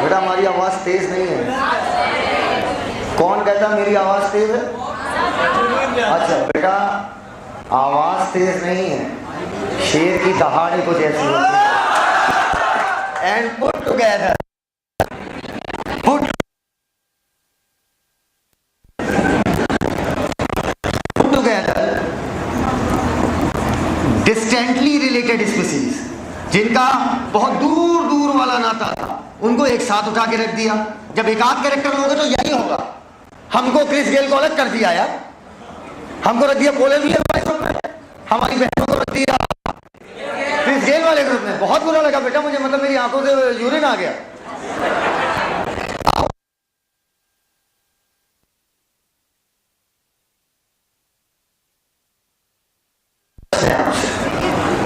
A: बेटा हमारी आवाज तेज नहीं है। कौन कहता मेरी आवाज तेज है? अच्छा बेटा, आवाज तेज नहीं है, शेर की दहाड़ कुछ ऐसी होती है। and put together. Put together distantly related species, जिनका बहुत दूर दूर वाला नाता था, उनको एक साथ उठा के रख दिया। जब एक आध कैरेक्टर होंगे तो यही होगा। हमको क्रिस गेल को अलग कर दिया यार, हमको रख दिया पोले विलियम वाले ग्रुप में, हमारी बहनों को रख दिया क्रिस गेल वाले ग्रुप में। बहुत बुरा लगा बेटा मुझे, मतलब मेरी आंखों से यूरिन आ गया।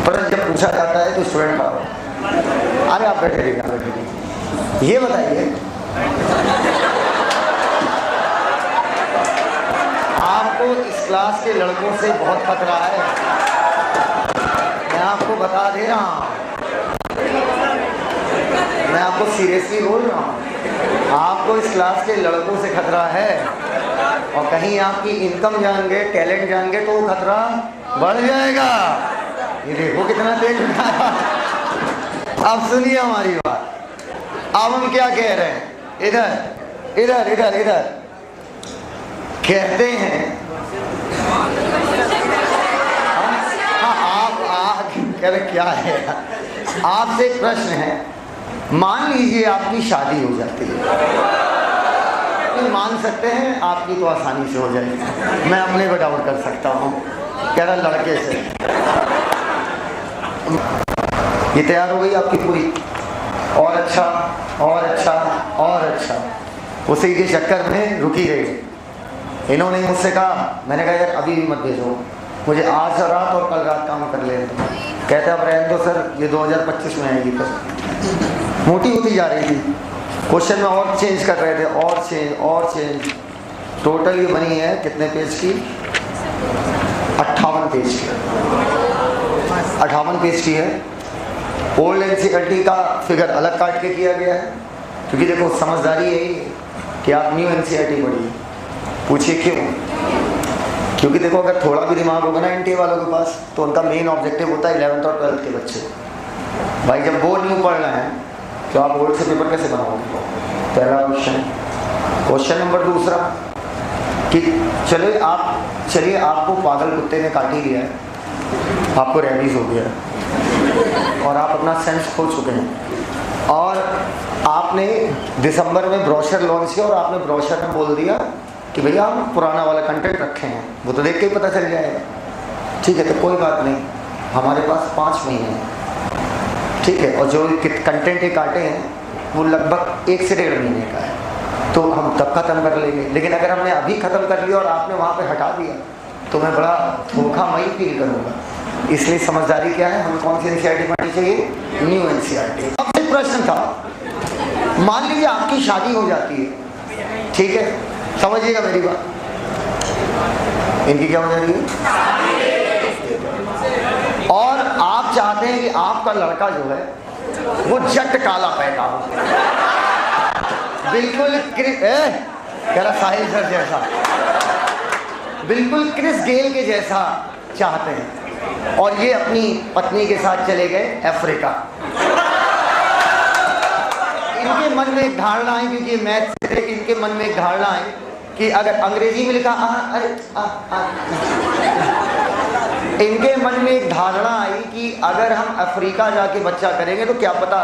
A: पर जब पूछा जाता है तो स्टूडेंट का, अरे आप बैठे रहिए, ये बताइए आपको इस क्लास के लड़कों से बहुत खतरा है। मैं आपको बता दे रहा हूँ, मैं आपको सीरियसली बोल रहा हूँ, आपको इस क्लास के लड़कों से खतरा है। और कहीं आपकी इनकम जान गए, टैलेंट जान गए तो वो खतरा बढ़ जाएगा। ये देखो कितना तेज उठाया। अब सुनिए हमारी बात, अब हम क्या कह रहे हैं, इधर इधर इधर इधर कहते हैं। आप कह रहे क्या है, आपसे एक प्रश्न है। मान लीजिए आपकी शादी हो जाती है, मान सकते हैं आपकी तो आसानी से हो जाएगी, मैं अपने को डाउट कर सकता हूँ, कह रहा लड़के से। ये तैयार हो गई आपकी पूरी, और अच्छा और अच्छा और अच्छा, उसी के चक्कर में रुकी गई। इन्होंने मुझसे कहा, मैंने कहा यार अभी भी मत भेजो, मुझे आज रात और कल रात काम कर लेने दो। कहते अब रहने दो सर, ये 2025 में आएगी। फिर मोटी होती जा रही थी, क्वेश्चन में और चेंज कर रहे थे, और चेंज। टोटल ये बनी है कितने पेज की, 58 पेज की, 58 पेज की है। ओल्ड एनसीईआरटी का फिगर अलग काट के किया गया है, क्योंकि देखो समझदारी यही है कि आप न्यू एनसीईआरटी पढ़िए। पूछिए क्यों? क्योंकि देखो अगर थोड़ा भी दिमाग होगा ना एनटीए वालों के पास, तो उनका मेन ऑब्जेक्टिव होता है 11th और 12th के बच्चे। भाई जब वो न्यू पढ़ रहे हैं तो आप बोर्ड से पेपर कैसे बनाओगे? पहला क्वेश्चन। क्वेश्चन नंबर दूसरा कि चलिए आपको पागल कुत्ते ने काट ही लिया है, आपको रेबीज हो गया है और आप अपना सेंस खो चुके हैं, और आपने दिसंबर में ब्रोशर लॉन्च किया और आपने ब्रोशर में बोल दिया कि भैया हम पुराना वाला कंटेंट रखे हैं, वो तो देख के ही पता चल जाएगा। ठीक है, तो कोई बात नहीं, हमारे पास 5 महीने हैं, ठीक है, और जो कंटेंट ये काटे हैं वो लगभग 1 से 1.5 महीने का है, तो हम तब खत्म कर लेंगे। लेकिन अगर हमने अभी खत्म कर लिया और आपने वहाँ पे हटा दिया तो मैं बड़ा धोखामयी फील करूँगा। इसलिए समझदारी क्या है, हमें कौन सी एनसीईआरटी पढ़नी चाहिए? New NCERT. अब एक प्रश्न था, मान लीजिए आपकी शादी हो जाती है, ठीक है, समझिएगा मेरी बात, इनकी क्या हो जाती है, और आप चाहते हैं कि आपका लड़का जो है वो जट काला पैदा हो, बिल्कुल साहिल सर जैसा, बिल्कुल क्रिस गेल के जैसा चाहते हैं, और ये अपनी पत्नी के साथ चले गए अफ्रीका। इनके मन में एक धारणा है, क्योंकि मैथ से इनके मन में एक धारणा है कि अगर अंग्रेजी में लिखा इनके मन में एक धारणा आई कि अगर हम अफ्रीका जाके बच्चा करेंगे तो क्या पता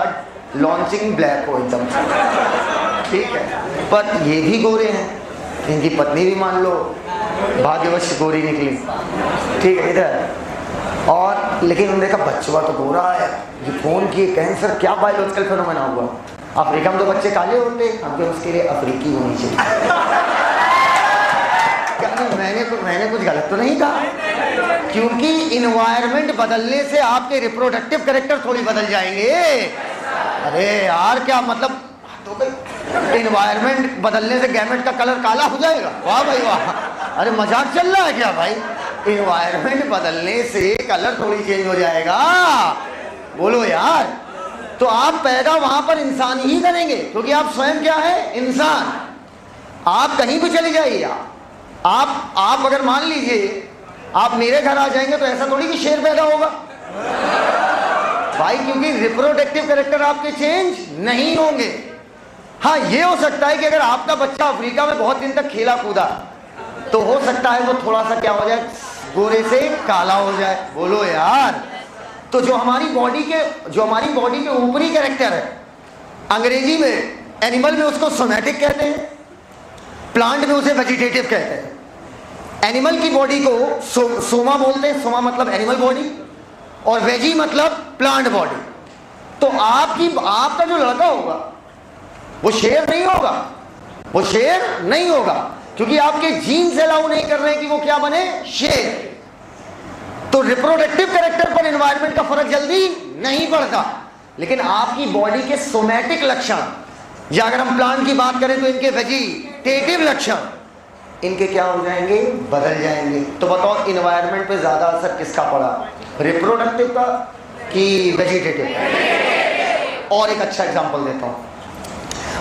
A: लॉन्चिंग ब्लैक हो एकदम, ठीक है। पर ये भी गोरे हैं, इनकी पत्नी भी मान लो भाग्यवश गोरी निकली, ठीक है, इधर। और लेकिन उन्होंने देखा बच्चा तो गोरा है, ये फोन किए, कैंसर क्या बायोलॉजिकल फिनोमेना हुआ, अफ्रीका में तो बच्चे काले होते, हमको उसके लिए अफ्रीकी होनी चाहिए। मैंने कुछ गलत तो नहीं कहा, क्योंकि इन्वायरमेंट बदलने से आपके रिप्रोडक्टिव कैरेक्टर थोड़ी बदल जाएंगे। अरे यार क्या मतलब, तो भाई इन्वायरमेंट बदलने से गैमेट का कलर काला हो जाएगा? वाह भाई वाह, अरे मजाक चल रहा है क्या भाई? इन्वायरमेंट बदलने से कलर थोड़ी चेंज हो जाएगा, बोलो यार। तो आप पैदा वहां पर इंसान ही करेंगे, क्योंकि आप स्वयं क्या है, इंसान। आप कहीं भी चले जाइए, आप अगर मान लीजिए आप मेरे घर आ जाएंगे तो ऐसा थोड़ी कि शेर पैदा होगा, भाई क्योंकि रिप्रोडक्टिव कैरेक्टर आपके चेंज नहीं होंगे। हाँ ये हो सकता है कि अगर आपका बच्चा अफ्रीका में बहुत दिन तक खेला कूदा तो हो सकता है वो थोड़ा सा क्या हो जाए, गोरे से काला हो जाए। बोलो यार। तो जो हमारी बॉडी के ऊपरी कैरेक्टर है, अंग्रेजी में एनिमल में उसको सोमैटिक कहते हैं, प्लांट में उसे वेजिटेटिव कहते हैं। एनिमल की बॉडी को सोमा बोलते हैं, सोमा मतलब एनिमल बॉडी, और वेजी मतलब प्लांट बॉडी। तो आपका जो लड़का होगा वो शेर नहीं होगा, वो शेर नहीं होगा, क्योंकि आपके जीन्स अलाउ नहीं कर रहे हैं कि वो क्या बने, शेर। तो रिप्रोडक्टिव कैरेक्टर पर एनवायरनमेंट का फर्क जल्दी नहीं पड़ता, लेकिन आपकी बॉडी के सोमैटिक लक्षण, या अगर हम प्लांट की बात करें तो इनके वेजिटेटिव लक्षण, इनके क्या हो जाएंगे, बदल जाएंगे। तो बताओ एनवायरनमेंट पे ज्यादा असर किसका पड़ा, रिप्रोडक्टिव का कि वेजिटेटिव? और एक अच्छा एग्जांपल देता हूं।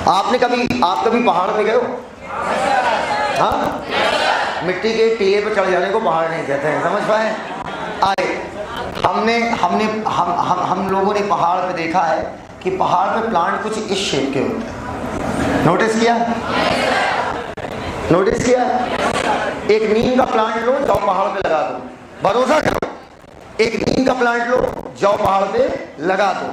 A: आप कभी पहाड़ पे गए हो? हाँ, मिट्टी के टीले पे चढ़ जाने को पहाड़ नहीं कहते हैं, समझ पाए? हम लोगों ने पहाड़ पे देखा है कि पहाड़ पे प्लांट कुछ इस शेप के होते हैं। नोटिस किया? एक नीम का प्लांट लो, जाओ पहाड़ पे लगा दो, भरोसा करो, एक नीम का प्लांट लो, जाओ पहाड़ पे लगा दो।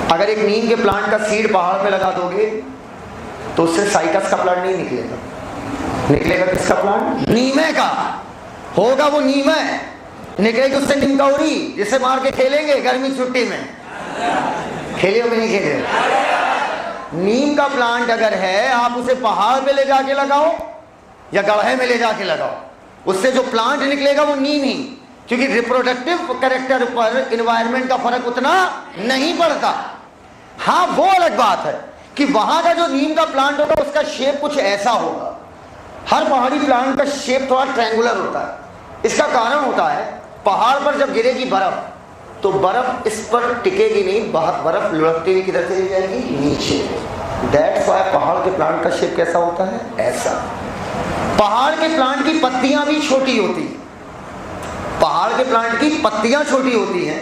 A: अगर एक नीम के प्लांट का सीड पहाड़ पे लगा दोगे तो उससे साइकस का प्लांट नहीं निकलेगा। निकलेगा किसका प्लांट? नीमे का होगा, वो नीमे निकलेगी उससे निमकौरी, जिसे मार के खेलेंगे गर्मी छुट्टी में। खेले हो कि नहीं खेले? नीम का प्लांट अगर है, आप उसे पहाड़ पे ले जाके लगाओ या गड्ढे में ले जाके लगाओ, उससे जो प्लांट निकलेगा वो नीम ही, क्योंकि रिप्रोडक्टिव कैरेक्टर पर एनवायरनमेंट का फर्क उतना नहीं पड़ता। हाँ वो अलग बात है कि वहां का जो नीम का प्लांट होगा उसका शेप कुछ ऐसा होगा। हर पहाड़ी प्लांट का शेप थोड़ा ट्रायंगुलर होता है। इसका कारण होता है, पहाड़ पर जब गिरेगी बर्फ तो बर्फ इस पर टिकेगी नहीं, बर्फ लुढ़कती हुई किधर चली जाएगी, नीचे। दैट्स व्हाई पहाड़ के प्लांट का शेप कैसा होता है, ऐसा। पहाड़ के प्लांट की पत्तियां भी छोटी होती हैं, पहाड़ के प्लांट की पत्तियां छोटी होती हैं।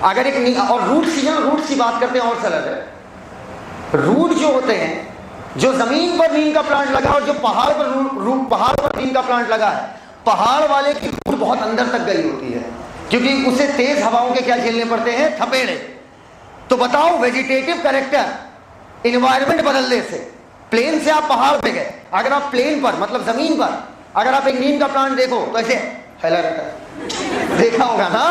A: अगर एक और रूट की बात करते हैं और सरल है। रूट जो होते हैं, जो जमीन पर नीम का प्लांट लगा और जो पहाड़ पर नीम का प्लांट लगा है, पहाड़ वाले की रूट बहुत अंदर तक गई होती है, क्योंकि उसे तेज हवाओं के क्या झेलने पड़ते हैं, थपेड़े। तो बताओ वेजिटेटिव कैरेक्टर एनवायरनमेंट बदलने से, प्लेन से आप पहाड़ पे गए, अगर आप प्लेन पर मतलब जमीन पर अगर आप एक नीम का प्लांट देखो तो ऐसे फैला रहता है, देखा होगा ना।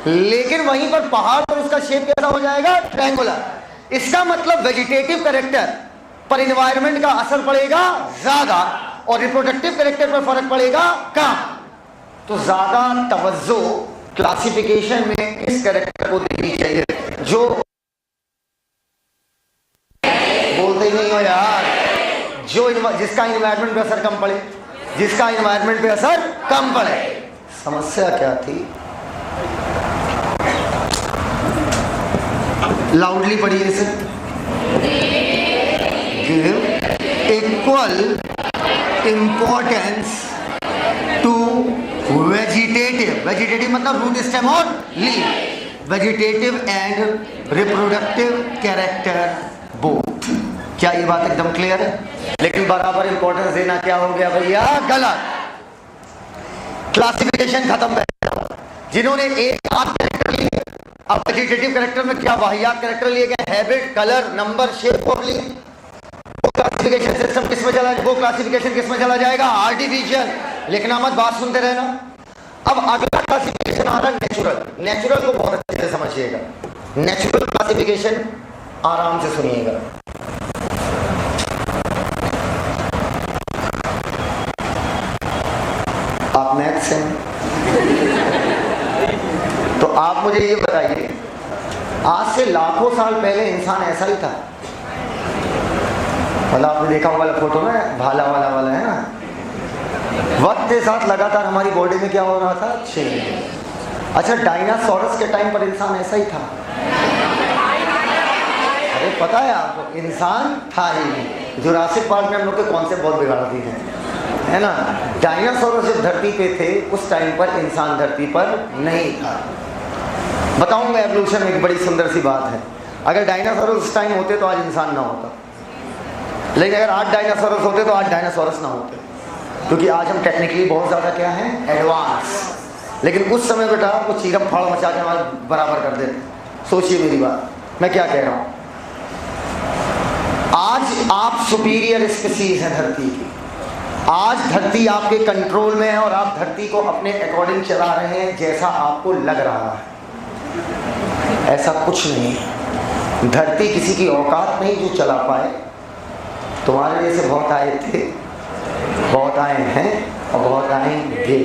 A: लेकिन वहीं पर पहाड़ पर उसका शेप कैसा हो जाएगा, ट्रायंगुलर। इसका मतलब वेजिटेटिव कैरेक्टर पर एनवायरनमेंट का असर पड़ेगा ज्यादा और रिप्रोडक्टिव कैरेक्टर पर फर्क पड़ेगा कम। तो ज्यादा तवज्जो क्लासिफिकेशन में इस कैरेक्टर को देनी चाहिए, जो बोलते ही नहीं हो यार, जिसका एनवायरनमेंट पे असर कम पड़े, जिसका एनवायरनमेंट पे असर कम पड़े। समस्या क्या थी, लाउडली पढ़िए इसे। Give equal importance to vegetative मतलब रूट स्टेम और leaf, vegetative and reproductive character both. क्या ये बात एकदम क्लियर है? लेकिन बराबर इंपॉर्टेंस देना क्या हो गया भैया, गलत। क्लासिफिकेशन खत्म कर, जिन्होंने एक आध कैरेक्टर लिए, अब वेजिटेटिव कैरेक्टर में क्या वाहियात कैरेक्टर लिए गए, हैबिट, कलर, नंबर, शेप और लीफ। वो क्लासिफिकेशन सिस्टम किस में चला, वो क्लासिफिकेशन किस में चला जाएगा, आर्टिफिशियल। लेकिन मत बात सुनते रहना। अब अगला क्लासिफिकेशन आ रहा है नेचुरल। नेचुरल को बहुत अच्छे से समझिएगा, नेचुरल क्लासिफिकेशन आराम से सुनिएगा। आप मैथ्स हैं तो आप मुझे ये बताइए, आज से लाखों साल पहले इंसान ऐसा ही था? मतलब आपने देखा वाला फोटो में भाला वाला है ना, वक्त के साथ लगातार हमारी बॉडी में क्या हो रहा था, चेंज। अच्छा, डायनासोरस के टाइम पर इंसान ऐसा ही था? अरे पता है आपको, इंसान था ही नहीं। जुरासिक पार्क में हम लोग के कॉन्सेप्ट बहुत बिगाड़ दिए हैं। है ना। डायनासोर जब धरती पे थे उस टाइम पर इंसान धरती पर नहीं था। बताऊंगा एवोल्यूशन में एक बड़ी सुंदर सी बात है। अगर डायनासोर उस टाइम होते तो आज इंसान ना होता, लेकिन अगर आज डायनासोर होते तो आज डायनासोरस ना होते, क्योंकि आज हम टेक्निकली बहुत ज़्यादा क्या हैं, एडवांस। लेकिन उस समय बेटा वो चीरम फाड़ मचा के हमारे बराबर कर देते। सोचिए मेरी बात, मैं क्या कह रहा हूँ। आज आप सुपीरियर स्पीसीज हैं धरती की। आज धरती आपके कंट्रोल में है और आप धरती को अपने अकॉर्डिंग चला रहे हैं जैसा आपको लग रहा है। ऐसा कुछ नहीं है। धरती किसी की औकात नहीं जो चला पाए। तुम्हारे जैसे बहुत आए थे, बहुत आए हैं और बहुत आएंगे।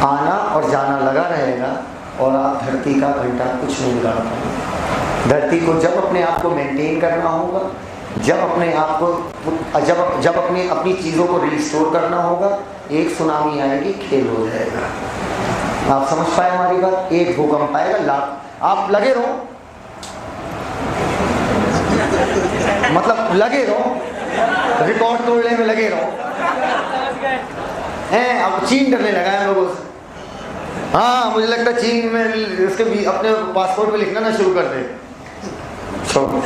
A: आना और जाना लगा रहेगा और आप धरती का घंटा कुछ नहीं बिगाड़ पाएंगे। धरती को जब अपने आप को मेंटेन करना होगा, जब अपने आप को जब अपनी चीज़ों को रिस्टोर करना होगा, एक सुनामी आएगी, खेल हो जाएगा। आप समझ पाए हमारी बात। एक भूकंप आएगा, लाख आप लगे रहो, मतलब लगे रहो, रिकॉर्ड तोड़ने में लगे रहो। हैं अब चीन डरने लगा है लोगों से। हाँ मुझे लगता है चीन में इसके भी अपने पासपोर्ट में लिखना ना शुरू कर दे। छोड़ो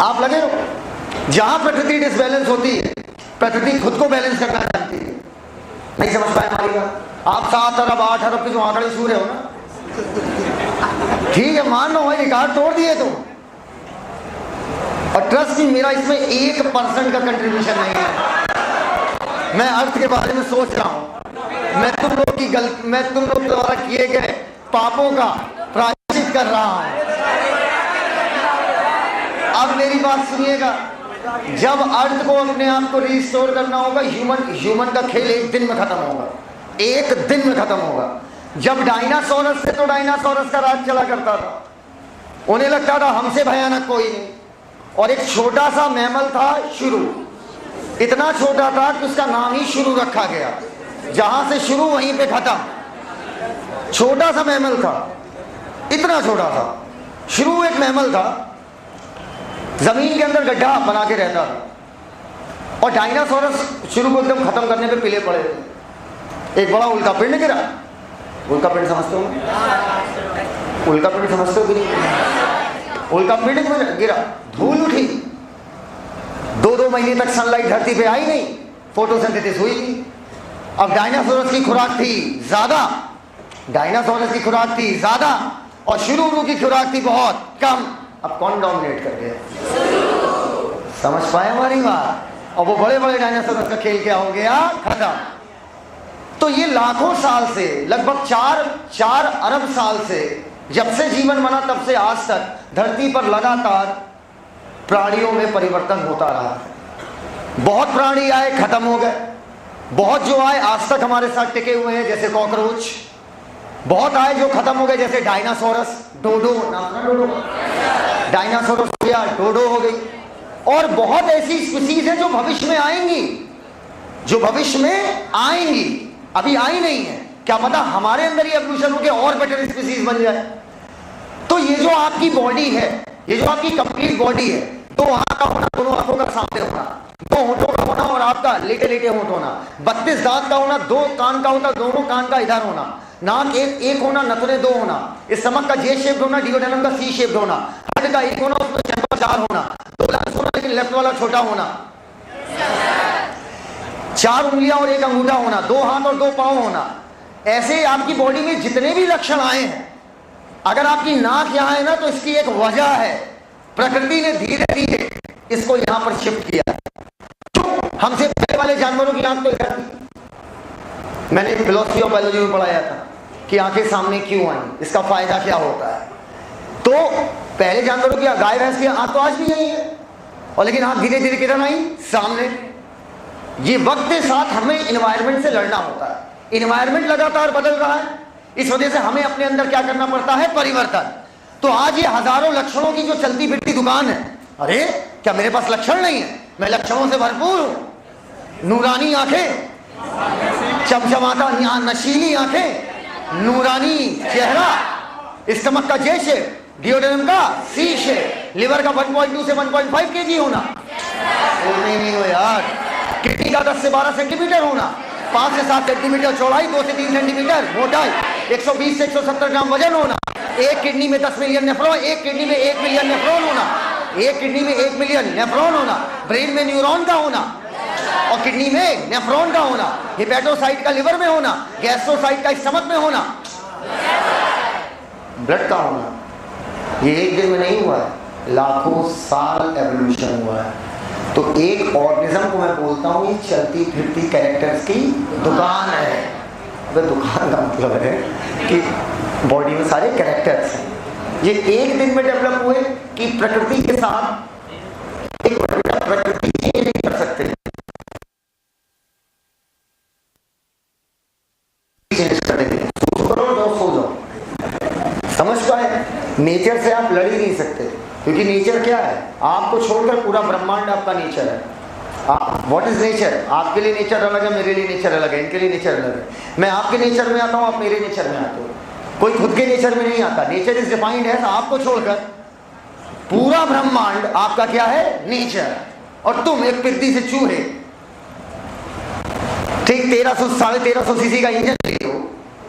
A: आप लगे रहो। जहां प्रकृति डिसबैलेंस होती है, प्रकृति खुद को बैलेंस करना जानती है। नहीं समझ पाए हमारी बात। आप 7 अरब 8 अरब के जो आंकड़े छू रहे हो ना, ठीक है मान लो भाई रिकॉर्ड तोड़ दिए तुम, और ट्रस्ट भी मेरा इसमें 1% का कंट्रीब्यूशन नहीं है। मैं अर्थ के बारे में सोच रहा हूं। मैं तुम लोग द्वारा किए गए पापों का प्रायश्चित कर रहा हूं। अब मेरी बात सुनिएगा। जब अर्थ को अपने आप को रिस्टोर करना होगा, ह्यूमन का खेल एक दिन में खत्म होगा, एक दिन में खत्म होगा। जब डायनासोरस से तो डायनासोरस का राज चला करता था, उन्हें लगता था हमसे भयानक कोई नहीं। और एक छोटा सा मैमल था शुरू, इतना छोटा था कि उसका नाम ही शुरू रखा गया। जहां से शुरू वहीं पे खत्म। छोटा सा मैमल था, इतना छोटा था, शुरू एक मैमल था, जमीन के अंदर गड्ढा बना के रहता था। और डायनासोरस शुरू को एकदम खत्म करने पे पिले पड़े थे। एक बड़ा उल्का पिंड गिरा। उल्का पिंड समझते हो? उल्का पिंड समझते हो कि नहीं? उल्का पिंड गिरा, धूल उठी, 2-2 महीने तक सनलाइट धरती पे आई नहीं, फोटोसिंथेसिस हुई नहीं। अब डायनासोरस की खुराक थी ज्यादा, डायनासोरस की खुराक थी ज्यादा और शुरू की खुराक थी बहुत कम। अब कौन डोमिनेट कर गया? समझ पाए हमारी बात। और वो बड़े बड़े डायनासोरस का खेल क्या हो गया? खत्म। तो ये लाखों साल से, लगभग 4 अरब साल से, जब से जीवन बना तब से आज तक धरती पर लगातार प्राणियों में परिवर्तन होता रहा है। बहुत प्राणी आए, खत्म हो गए। बहुत जो आए आज तक हमारे साथ टिके हुए हैं, जैसे कॉकरोच। बहुत आए जो खत्म हो गए, जैसे डायनासोरस, डोडो, डायनासोरस हो गया, डोडो हो गई। और बहुत ऐसी स्पीसीज हैं जो भविष्य में आएंगी, जो भविष्य में आएंगी, अभी आई नहीं है। क्या पता हमारे अंदर ही एवोल्यूशन होकर और बेटर स्पीसीज बन जाए। तो ये जो आपकी बॉडी है, ये जो आपकी कंप्लीट बॉडी है, 2 आंख का होना, दोनों आंखों का सामने होना, 2 होठों का होना और आपका लेटे लेटे होंठ होना, 32 दांत का होना, 2 कान का होता, दोनों कान का इधर होना, नाक एक होना, नथुने 2 होना, स्टमक का जे शेप्ड होना, डिओडेनम का सी शेप्ड होना, हेड का 1 होना, उसमें चैम्बर 4 होना, 2 लंग्स होना लेकिन लेफ्ट वाला छोटा होना, 4 उंगलियां और 1 अंगूठा होना, 2 हाथ और 2 पांव होना। ऐसे आपकी बॉडी में जितने भी लक्षण आए हैं, अगर आपकी नाक यहां है ना तो इसकी एक वजह है। प्रकृति ने धीरे धीरे इसको यहां पर शिफ्ट किया। हमसे पहले वाले जानवरों की आंख तो इधर थी। मैंने फिलोसफी ऑफ बायोलॉजी में पढ़ाया था कि आंखें सामने क्यों आई, इसका फायदा क्या होता है। तो पहले जानवरों की, गाय भैंस की आंख तो आज भी यही है, और लेकिन आंख धीरे धीरे किधर आई? सामने। ये वक्त के साथ हमें इन्वायरमेंट से लड़ना होता है। इन्वायरमेंट लगातार बदल रहा है, इस वजह से हमें अपने अंदर क्या करना पड़ता है? परिवर्तन। तो आज ये हजारों लक्षणों की जो चलती फिरती दुकान है, अरे क्या मेरे पास लक्षण नहीं है? मैं लक्षणों से भरपूर हूं। नूरानी आंखें, चमचमाता नशीली आंखें, नूरानी चेहरा, स्टमक का जे शेप, डिओडेनम का सी शेप, लिवर का 1.2 से 1.5 kg होना, बोलते नहीं हो यार। किडनी का 10 से 12 सेंटीमीटर होना, 5 से 7 सेंटीमीटर चौड़ाई, 2 से 3 सेंटीमीटर मोटाई, 120 से 170 ग्राम वजन होना, एक किडनी में 10 मिलियन नेफ्रॉन, एक किडनी में 1 मिलियन नेफ्रॉन होना, एक किडनी में 1 मिलियन नेफ्रॉन होना, ब्रेन में न्यूरॉन का होना और किडनी में नेफ्रॉन का होना, हिपेटोसाइट का लिवर में होना, गैस्ट्रोसाइट का स्टमक में होना, ब्लड का होना। ये एक दिन में नहीं हुआ है, लाखों साल एवोल्यूशन हुआ है। तो एक ऑर्गेनिज्म को मैं बोलता हूँ ये चलती फिरती कैरेक्टर्स की दुकान है। अगर दुकान का मतलब है कि बॉडी में सारे कैरेक्टर्स हैं। ये एक दिन में डेवलप हुए कि प्रकृति के साथ एक प्रकृति चेंज नहीं कर सकते, चेंज कर देंगे। सो जाओ, समझ पाए? नेचर से आप लड़ ही नहीं सकते, क्योंकि नेचर क्या है? आपको छोड़कर पूरा ब्रह्मांड आपका नेचर है। What is nature? आपके लिए नेचर अलग है, मेरे लिए नेचर अलग है, इनके लिए नेचर अलग है। मैं आपके नेचर में आता हूँ, आप मेरे नेचर में आते हो। कोई खुद के नेचर में नहीं आता। नेचर इज डिफाइंड है, आपको छोड़कर पूरा ब्रह्मांड आपका क्या है? नेचर। और तुम एक पृथ्वी से चूहे, ठीक 1300-1350 सीसी का इंजन ले लो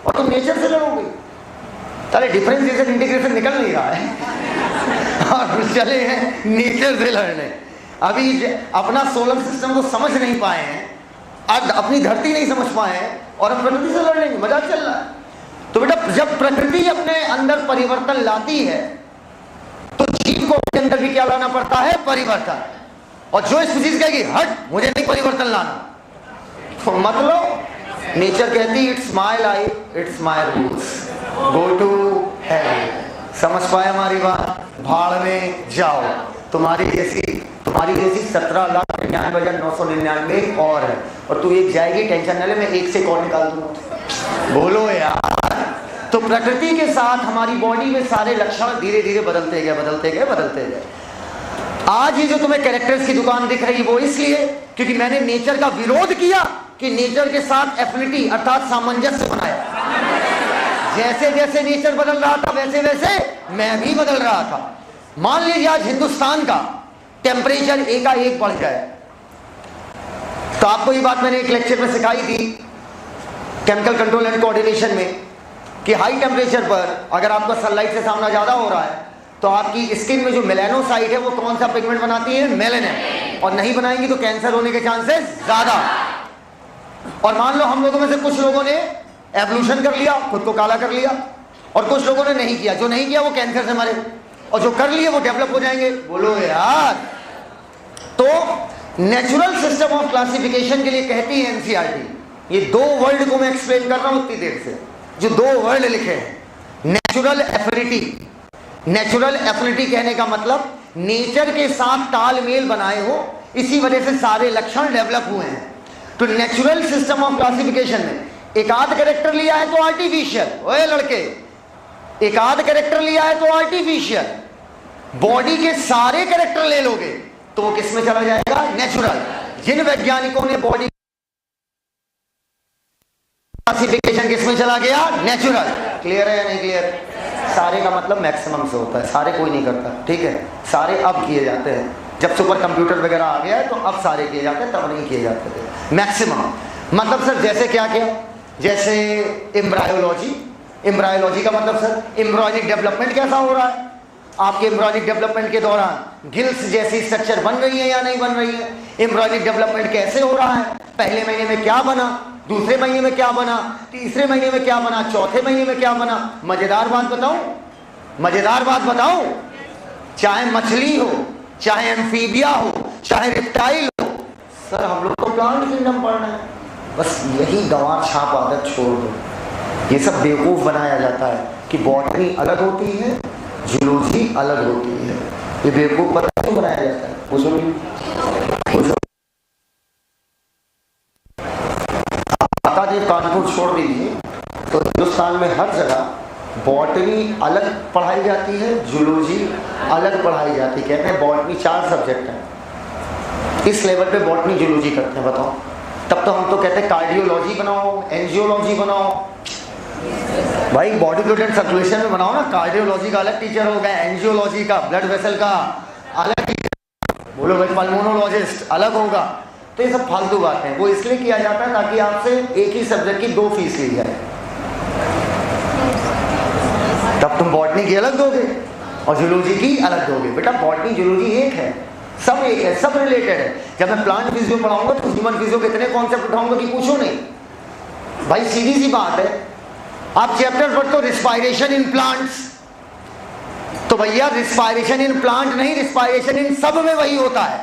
A: और तुम नेचर से लड़ोगे। सारे डिफरेंशिएशन इंटीग्रेशन निकल नहीं रहा है और चले हैं नेचर से लड़ने। अभी अपना सोलर सिस्टम को समझ नहीं पाए हैं, आज अपनी धरती नहीं समझ पाए हैं और हम प्रकृति से लड़ लेंगे। मजाक चल रहा है। तो बेटा जब प्रकृति अपने अंदर परिवर्तन लाती है तो जीव को अपने अंदर भी क्या लाना पड़ता है? परिवर्तन। और जो स्पीशीज कहेगी हट मुझे नहीं परिवर्तन लाना, तो मतलब नेचर कहती it's my life, it's my rules, go to hell. समझ पाए हमारी बात? भाड़ में जाओ। तुम्हारी जैसी 17,99,999 और है, और तू एक जाएगी, टेंशन न ले, मैं एक से और निकाल दूंगा। बोलो यार। तो प्रकृति के साथ हमारी बॉडी में सारे लक्षण धीरे धीरे बदलते गए। आज ये जो तुम्हें कैरेक्टर्स की दुकान दिख रही वो इसलिए क्योंकि मैंने नेचर का विरोध किया कि नेचर के साथ एफिनिटी अर्थात सामंजस्य बनाया। जैसे जैसे नेचर बदल रहा था वैसे वैसे मैं भी बदल रहा था। मान लीजिए आज हिंदुस्तान का टेम्परेचर एकाएक बढ़ जाए, तो आपको ये बात मैंने एक लेक्चर में सिखाई थी केमिकल कंट्रोल एंड कोऑर्डिनेशन में कि हाई टेम्परेचर पर अगर आपका सनलाइट से सामना ज्यादा हो रहा है तो आपकी स्किन में जो मेलानोसाइट है वो कौन सा पिगमेंट बनाती है? मेलानिन। और नहीं बनाएंगी तो कैंसर होने के चांसेस ज्यादा। और मान लो हम लोगों में से कुछ लोगों ने एवोल्यूशन कर लिया, खुद को काला कर लिया, और कुछ लोगों ने नहीं किया। जो नहीं किया वो कैंसर से मरे, और जो कर लिए वो डेवलप हो जाएंगे। बोलो यार। तो नेचुरल सिस्टम ऑफ क्लासिफिकेशन के लिए कहती है एनसीईआरटी। ये दो वर्ड को मैं एक्सप्लेन कर रहा हूं इतनी देर से, जो दो वर्ड लिखे हैं, नेचुरल एफिनिटी। नेचुरल एफिनिटी कहने का मतलब नेचर के साथ तालमेल बनाए हो, इसी वजह से सारे लक्षण डेवलप हुए हैं। तो नेचुरल सिस्टम ऑफ क्लासिफिकेशन में एक आध कैरेक्टर लिया है तो आर्टिफिशियल। ओए लड़के, एक आध कैरेक्टर लिया है तो आर्टिफिशियल। बॉडी के सारे कैरेक्टर ले लोगे तो वो किस में चला जाएगा? नेचुरल। जिन वैज्ञानिकों ने बॉडी क्लासिफिकेशन किस में चला गया? नेचुरल। क्लियर है या नहीं क्लियर? सारे का मतलब मैक्सिमम से होता है, सारे कोई नहीं करता, ठीक है? सारे अब किए जाते हैं, जब सुपर कंप्यूटर वगैरह आ गया है तो अब सारे किए जाते हैं, तब नहीं किए जाते थे। मैक्सिमम मतलब सर जैसे क्या क्या? जैसे एम्ब्रायोलॉजी। एम्ब्रायोलॉजी का मतलब सर एम्ब्रॉयनिक डेवलपमेंट कैसा हो रहा है? आपके एम्ब्रॉयनिक डेवलपमेंट के दौरान गिल्स जैसी स्ट्रक्चर बन रही है या नहीं बन रही है? एम्ब्रॉयनिक डेवलपमेंट कैसे हो रहा है? पहले महीने में क्या बना, दूसरे महीने में क्या बना, तीसरे महीने में क्या बना, चौथे महीने में क्या बना? मजेदार बात बताऊं? चाहे मछली हो, चाहे एम्फीबिया हो, चाहे रेप्टाइल हो, सर हम लोग तो प्लांट किंगडम पढ़ना है। बस यही गंवार छाप आदत छोड़ दो। ये सब बेवकूफ बनाया जाता है कि बॉटनी अलग होती है, जूलॉजी अलग होती है। ये बेवकूफ पता क्यों बनाया जाता है? देव कानपुर छोड़ दीजिए तो हिंदुस्तान में हर जगह बॉटनी अलग पढ़ाई जाती है, जूलॉजी अलग पढ़ाई जाती है। कहते हैं बॉटनी 4 सब्जेक्ट हैं, इस लेवल पे बॉटनी जूलॉजी करते हैं। बताओ, तब तो हम तो कहते हैं कार्डियोलॉजी बनाओ, एंजियोलॉजी बनाओ। भाई बॉडी फ्लूइड एंड सर्कुलेशन में बनाओ ना। कार्डियोलॉजी का अलग टीचर होगा, एंजियोलॉजी का, ब्लड वेसल का अलग टीचर, बोलो भाई पल्मोनोलॉजिस्ट अलग होगा, तो ये सब फालतू बातें हैं। वो इसलिए किया जाता है ताकि आपसे एक ही सब्जेक्ट की 2 फीस ली जाए, तब तुम बॉटनी की अलग दोगे और जूलॉजी की अलग दोगे। बेटा बॉटनी जूलॉजी एक है, सब एक है, सब रिलेटेड है। जब मैं प्लांट फिजियो पढ़ाऊंगा तो ह्यूमन फिजियो के इतने कॉन्सेप्ट उठाऊंगा कि पूछो नहीं भाई, सीधी सी बात है। आप चैप्टर पढ़ते हो रिस्पायरेशन इन प्लांट्स, तो भैया रिस्पायरेशन इन प्लांट नहीं, रिस्पायरेशन इन सब में वही होता है।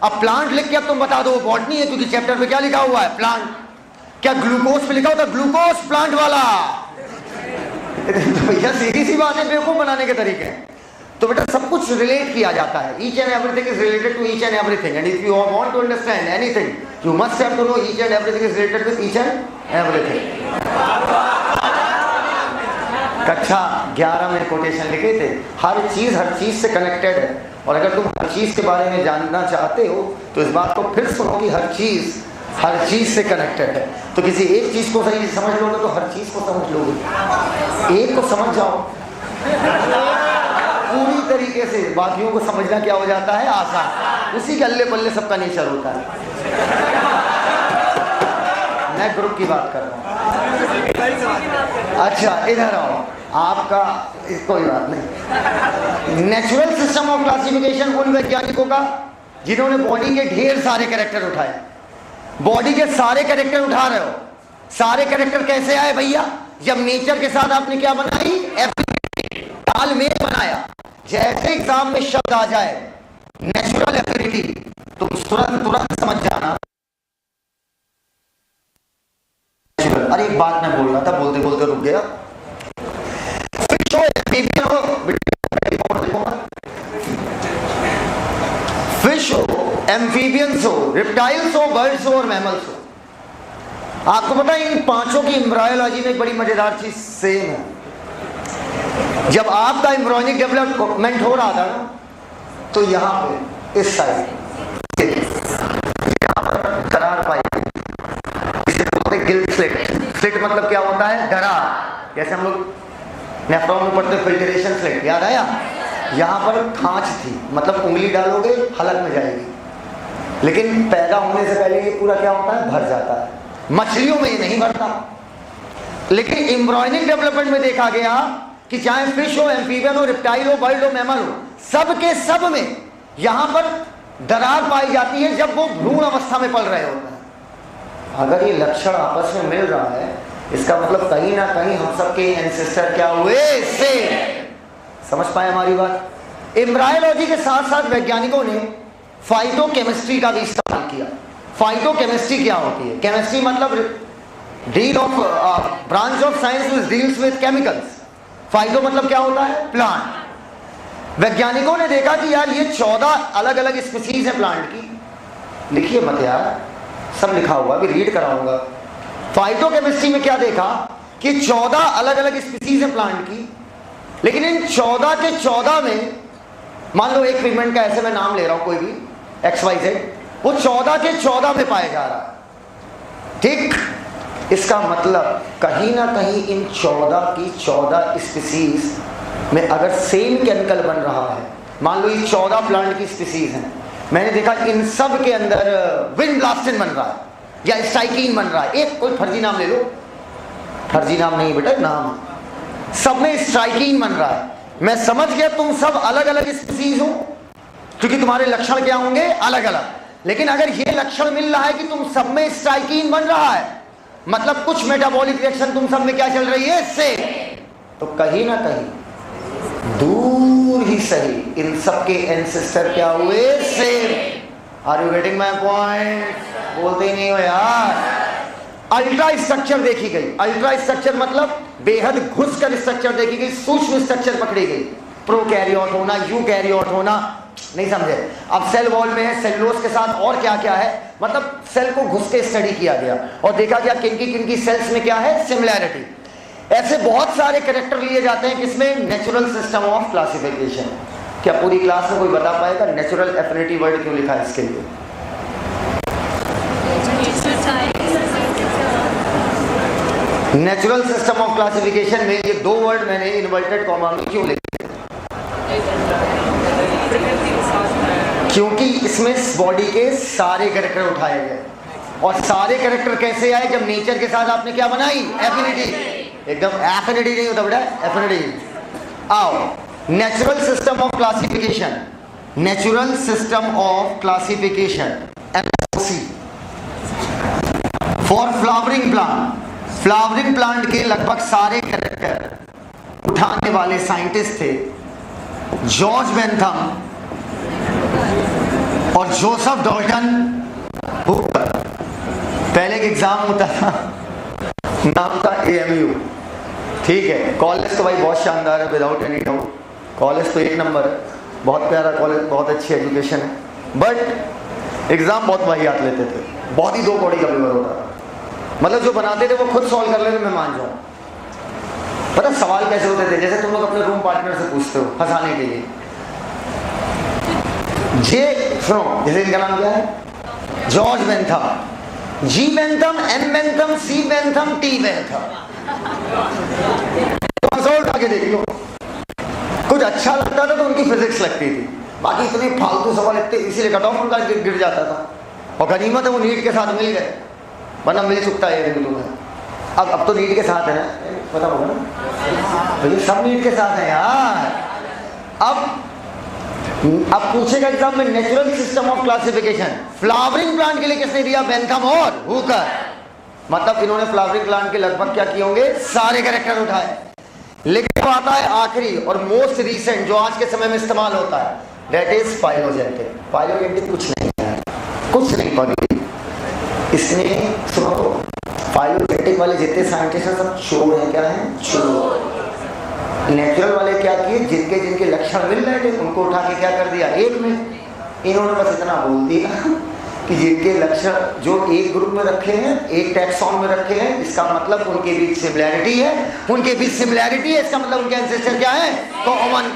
A: अब प्लांट लिख के अब तुम बता दो बॉटनी है, क्योंकि चैप्टर पे क्या लिखा हुआ है, प्लांट। क्या ग्लूकोज पे लिखा होता है ग्लूकोज प्लांट वाला? तो भैया सीधी सी बात है, बेवकूफ बनाने के तरीके हैं। तो बेटा सब कुछ रिलेट किया जाता है, each and everything is related to each and everything, and if you want to understand anything you must have to know each and everything is related with each and everything. कक्षा 11 में quotation लिखे थे, हर चीज से connected है, और अगर तुम हर चीज के बारे में जानना चाहते हो तो इस बात को फिर सुनो कि हर चीज से कनेक्टेड है। तो किसी एक चीज को सही समझ लोगे तो हर चीज को समझ लोगे, एक को समझ जाओ पूरी तरीके से, बाकियों को समझना क्या हो जाता है, आसान। उसी के अल्ले पल्ले सबका नेचर होता है। मैं ग्रुप की बात कर रहा हूँ। अच्छा इधर आओ, आपका कोई बात नहीं। नेचुरल सिस्टम ऑफ क्लासिफिकेशन उन वैज्ञानिकों का जिन्होंने बॉडी के ढेर सारे कैरेक्टर उठाए। बॉडी के सारे कैरेक्टर उठा रहे हो, सारे कैरेक्टर कैसे आए भैया? जब नेचर के साथ आपने क्या बनाई, तालमेल बनाया। जैसे एग्जाम में शब्द आ जाए नेचुरल एफिनिटी, तुम तुरंत समझ जाना। अरे एक बात मैं बोल रहा था, बोलते बोलते रुक गया। फिश हो, एम्फीबियंस हो, रिप्टाइल्स हो, बर्ड्स हो और मैमल्स हो। आपको पता है इन पांचों की एम्ब्रायोलॉजी में एक बड़ी मजेदार चीज सेम है। जब आपका एम्ब्रियोनिक डेवलपमेंट हो रहा था ना, तो यहाँ पे इस साइड यहाँ पर दरार पाई, इसे बोलते हैं गिल स्लिट। स्लिट मतलब क्या होता है, दरार। जैसे हम लोग नेफ्रॉन में पढ़ते फिल्ट्रेशन स्लिट, याद आया? यहाँ पर खांच थी, मतलब उंगली डालोगे हलक में जाएगी, लेकिन पैदा होने से पहले ये पूरा क्या होता है, भर जाता है। मछलियों में ये नहीं भरता, लेकिन एम्ब्रियोनिक डेवलपमेंट में देखा गया कि चाहे फिश हो, एम्फीबियन हो, रिप्टाइल हो, बर्ड हो, मैमल हो, सब के सब में यहां पर दरार पाई जाती है जब वो भ्रूण अवस्था में पल रहे होते हैं। अगर ये लक्षण आपस में मिल रहा है, इसका मतलब कहीं ना कहीं हम सबके एंसेस्टर क्या हुए, से समझ पाए हमारी बात? एम्ब्रायोलॉजी के साथ साथ वैज्ञानिकों ने फाइटोकेमिस्ट्री का भी इस्तेमाल किया। फाइटोकेमिस्ट्री क्या होती है? केमिस्ट्री मतलब deal of branch of science which deals with chemicals. Phyto मतलब क्या होता है, प्लांट। वैज्ञानिकों ने देखा कि यार ये 14 अलग अलग स्पीसीज है प्लांट की। लिखिए मत यार, सब लिखा हुआ, अभी रीड कराऊंगा। फाइटोकेमिस्ट्री में क्या देखा कि 14 अलग अलग स्पीसीज है प्लांट की, लेकिन इन 14 के 14 में, मान लो एक पिगमेंट का ऐसे मैं नाम ले रहा हूं कोई भी XYZ, वो 14 के 14 में पाया जा रहा है। ठीक, इसका मतलब कहीं ना कहीं इन 14 की 14 स्पीसीज में अगर सेम केमिकल बन रहा है, मान लो ये 14 प्लांट की स्पीसीज हैं, मैंने देखा इन सब के अंदर विनब्लास्टिन बन रहा है या स्टाइकीन बन रहा है। एक कोई फर्जी नाम ले लो, फर्जी नाम नहीं बेटा, नाम, सब में स्ट्राइकीन बन रहा है। मैं समझ गया तुम सब अलग अलग स्पीसीज हो, क्योंकि तुम्हारे लक्षण क्या होंगे, अलग अलग। लेकिन अगर ये लक्षण मिल रहा है कि तुम सब में स्ट्राइकीन बन रहा है, मतलब कुछ मेटाबॉलिक रिएक्शन तुम सब में क्या चल रही है, इससे, तो कहीं ना कहीं दूर ही सही इन सब के एंसेस्टर क्या हुए, same. Are you getting my point? बोलते ही नहीं हो यार। अल्ट्रा स्ट्रक्चर देखी गई। अल्ट्रा स्ट्रक्चर मतलब बेहद घुसकर स्ट्रक्चर देखी गई, सूक्ष्म स्ट्रक्चर पकड़ी गई। प्रोकैरियोट होना, यूकैरियोट होना, नहीं समझे? अब सेल वॉल में है, सेलुलोज के साथ और क्या क्या है, मतलब सेल को घुस के स्टडी किया गया और देखा गया किनकी सेल्स में क्या है, सिमिलैरिटी। ऐसे बहुत सारे कैरेक्टर लिए जाते हैं किसमें, नेचुरल सिस्टम ऑफ क्लासिफिकेशन। क्या पूरी क्लास में कोई बता पाएगा नेचुरल एफिनिटी वर्ड क्यों लिखा है इसके लिए? नेचुरल सिस्टम ऑफ क्लासिफिकेशन में ये दो वर्ड मैंने इन्वर्टेड कॉमा में क्यों लिखे? क्योंकि इसमें बॉडी के सारे कैरेक्टर उठाए गए। और सारे कैरेक्टर कैसे आए? जब नेचर के साथ आपने क्या बनाई? एफिनिटी। एकदम एफिनिटी नहीं होता बेटा, एफिनिटी। आओ, natural system of classification, natural system of classification NSOC for flowering plant. Flowering plant के लगभग सारे कैरेक्टर उठाने वाले साइंटिस्ट थे जॉर्ज बेंथम और जोसेफ डॉल्टन हुकर। पहले एक एग्जाम होता था, नाम था AMU, ठीक है। कॉलेज तो भाई बहुत शानदार है, विदाउट एनी डाउट। कॉलेज तो एक नंबर है, बहुत प्यारा कॉलेज, बहुत अच्छी एजुकेशन है, बट एग्जाम बहुत वाहियात लेते थे। बहुत ही 2 कौड़ी का पेपर होता था, मतलब जो बनाते थे वो खुद सॉल्व कर लेते, मैं मान जाऊँ। पता सवाल कैसे होते थे? जैसे तुम लोग अपने रूम पार्टनर से पूछते हो फंसाने के लिए, सुनो, जैसे इनका नाम क्या है? George Bentham, G Bentham, M Bentham, C Bentham, T Bentham. तो उठा के देख लो, कुछ अच्छा लगता था तो उनकी फिजिक्स लगती थी, बाकी इतने फालतू सवाल इतने, इसीलिए कट ऑफ उनका गिर जाता था। और गनीमत है वो नीट के साथ मिल गए, वरना मिल चुकता है तुम्हें। अब तो नीट के साथ है ना, पता होगा ना, तो ये सब नीट के साथ है यार। अब पूछेगा एग्जाम में, natural system of classification flowering plant के लिए किसने दिया? बेंथम और हुकर। मतलब इन्होंने फ्लावरिंग प्लांट के लगभग क्या किए होंगे? सारे कैरेक्टर उठाए। लेकिन आता है आखिरी और मोस्ट रीसेंट जो आज के समय में इस्तेमाल होता है, दैट इज फाइलोजेनेटिक। फाइलोजेनेटिक कुछ नहीं है, कुछ नहीं पढ़ी इसने। सुनो, फाइलोजेनेटिक वाले जितने साइंटिस्ट हैं सब चोर हैं। क्या है? चोर। नेचुरल वाले क्या किए? जिनके जिनके लक्षण मिल रहे थे उनको उठा के क्या कर दिया? एक में। इन्होंने बस इतना बोल दिया कि जिनके लक्षण जो एक ग्रुप में रखे हैं, एक टैक्सॉन में रखे हैं, इसका मतलब उनके बीच सिमिलैरिटी है। उनके बीच सिमिलैरिटी है, इसका मतलब उनके एंसेस्टर क्या है? कॉमन।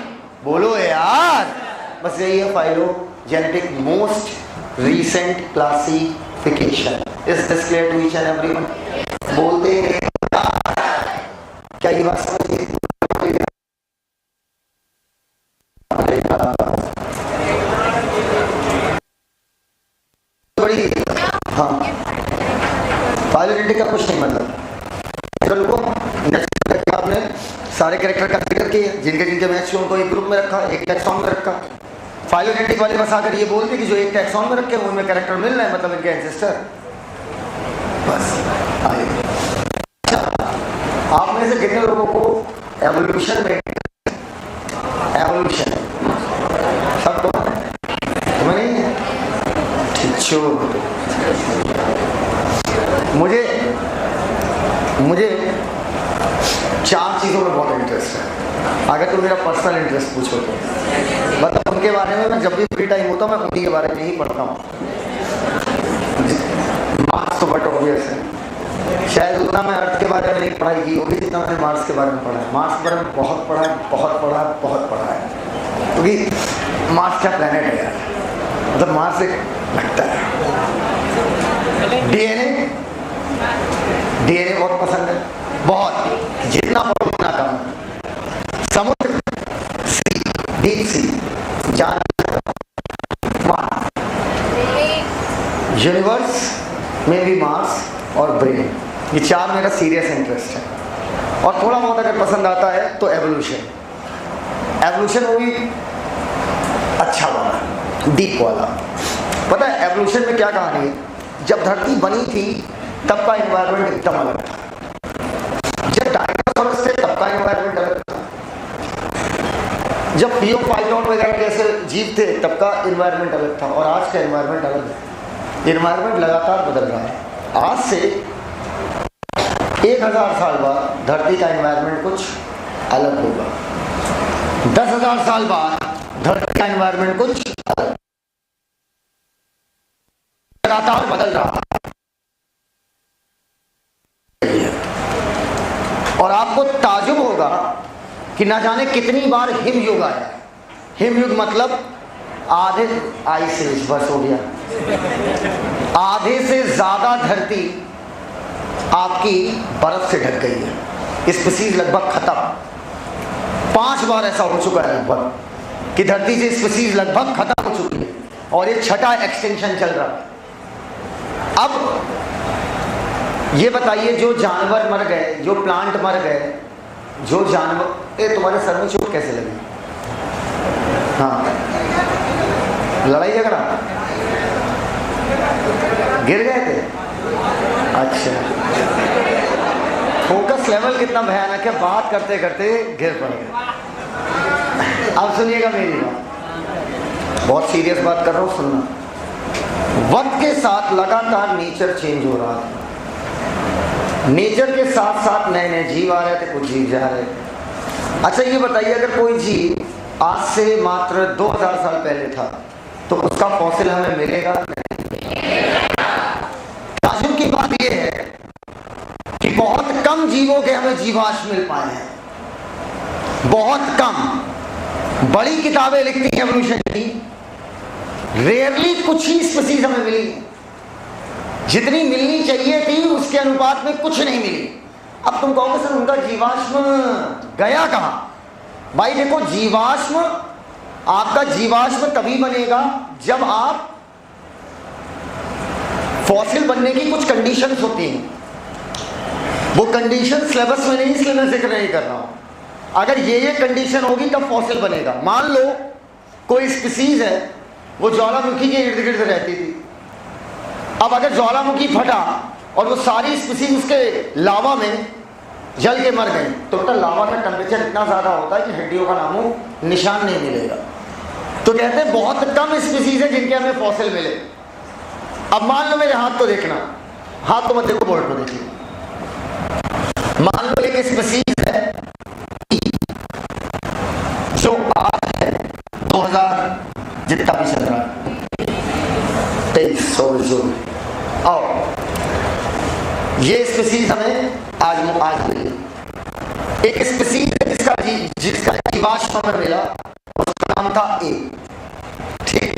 A: बोलो यार, बस यही है phylogenetic most recent classification. Is this clear to each and everyone? बोलते हैं क्या ये बात समझ? बड़ी हाँ, फाइलोजेनेटिक का कुछ नहीं मतलब। आपने सारे कैरेक्टर का जिक्र किया, जिनके जिनके मैच उनको एक ग्रुप में रखा, एक टैक्सॉन में रखा। फाइलोजेनेटिक वाले बस आकर ये बोलते कि जो एक टैक्सॉन में रखे उनमें कैरेक्टर मिल रहा है, मतलब इनके एंसेस्टर। बस अच्छा, आप में से कितने लोगों को एवोल्यूशन में, एवोल्यूशन सब तो तुम्हें नहीं है? मुझे 4 चीज़ों में बहुत इंटरेस्ट है। अगर तुम मेरा पर्सनल इंटरेस्ट पूछो तो मतलब उनके बारे में मैं जब भी फ्री टाइम होता हूँ मैं उन्हीं के बारे में ही पढ़ता हूँ। मार्क्स तो बट ऑब्वियस है, शायद उतना मैं अर्थ के बारे में नहीं पढ़ाई की होगी जितना मैंने मार्क्स के बारे में पढ़ा है। मार्क्स के बारे में बहुत पढ़ा है, बहुत पढ़ा है, बहुत पढ़ा है, क्योंकि मार्स क्या प्लैनेट है यार, मतलब मार्स एक लगता है। डीएनए बहुत पसंद है, बहुत, जितना पढ़ो उतना कम। समुद्र, सी, डीप सी, जान, यूनिवर्स में भी मार्स और ब्रेन, ये 4 मेरा सीरियस इंटरेस्ट है। और थोड़ा बहुत अगर पसंद आता है तो एवोल्यूशन। एवोल्यूशन वो भी अच्छा वाला, डीप वाला। पता है एवोल्यूशन में क्या कहानी है? जब धरती बनी थी तब का एनवायरनमेंट एकदम अलग था। जब डायनासोरस थे तब का एनवायरनमेंट अलग था। जब थियोफाइटोन वगैरह जैसे जीव थे तब का एनवायरनमेंट अलग था, और आज का एनवायरनमेंट अलग है। एनवायरनमेंट लगातार बदल रहा है। आज से 1000 साल बाद धरती का एनवायरनमेंट कुछ अलग होगा। 10,000 साल बाद धरती का एनवायरनमेंट कुछ अलग, लगातार बदल रहा है। और आपको ताजुब होगा कि ना जाने कितनी बार हिमयुग आया। हिमयुग मतलब आधे आइस एज बस हो गया, आधे से ज्यादा धरती आपकी बर्फ से ढक गई है। स्पीसीज लगभग खत्म। 5 बार ऐसा हो चुका है लगभग कि धरती से स्पीसीज लगभग खत्म हो चुकी है। और ये छठा एक्सटेंशन चल रहा है। अब ये बताइए, जो जानवर मर गए, जो प्लांट मर गए, जो जानवर, ये तुम्हारे सर में चोट कैसे लगी? हाँ, लड़ाई झगड़ा, गिर गए थे? अच्छा, फोकस लेवल कितना भयानक है, बात करते करते गिर पड़ गए। अब सुनिएगा मेरी बात, बहुत सीरियस बात कर रहा हूँ, सुनना। वक्त के साथ लगातार नेचर चेंज हो रहा था, नेचर के साथ साथ नए नए जीव आ रहे थे, कुछ जीव जा रहे थे। अच्छा ये बताइए, अगर कोई जीव आज से मात्र 2000 साल पहले था तो उसका फॉसिल हमें मिलेगा? ताजुब की बात यह है कि बहुत कम जीवों के हमें जीवाश्म मिल पाए हैं, बहुत कम। बड़ी किताबें लिखती हैं एवोल्यूशन की, रेयरली कुछ ही स्पीसीज हमें मिली, जितनी मिलनी चाहिए थी उसके अनुपात में कुछ नहीं मिली। अब तुम कहोगे सर उनका जीवाश्म गया कहां? भाई देखो, जीवाश्म, आपका जीवाश्म तभी बनेगा जब आप, फॉसिल बनने की कुछ कंडीशंस होती हैं, वो कंडीशन सिलेबस में नहीं, इसलिए मैं जिक्र नहीं कर रहा हूं। अगर ये कंडीशन होगी तब फॉसिल बनेगा। मान लो कोई स्पीसीज है, वो ज्वालामुखी के इर्द गिर्द रहती थी। अब अगर ज्वालामुखी फटा और वो सारी स्पीसीज उसके लावा में जल के मर गई, तो बेटा लावा का टेम्परेचर इतना ज्यादा होता है कि हड्डियों का नामो निशान नहीं मिलेगा। तो कहते हैं बहुत कम स्पीसीज है जिनके हमें फॉसिल मिले। अब मान लो, मेरे हाथ को देखना, हाथ तो मत देखो, बोर्ड को देखिए। मान लो एक स्पीसीज है जो आज है 2000 जितना भी चल रहा है, 2300 आओ, ये स्पीसीज हमें आज मिली। एक स्पीसीज है जिसका जीवाश्म हमें मिला, उसका नाम था ए। ठीक,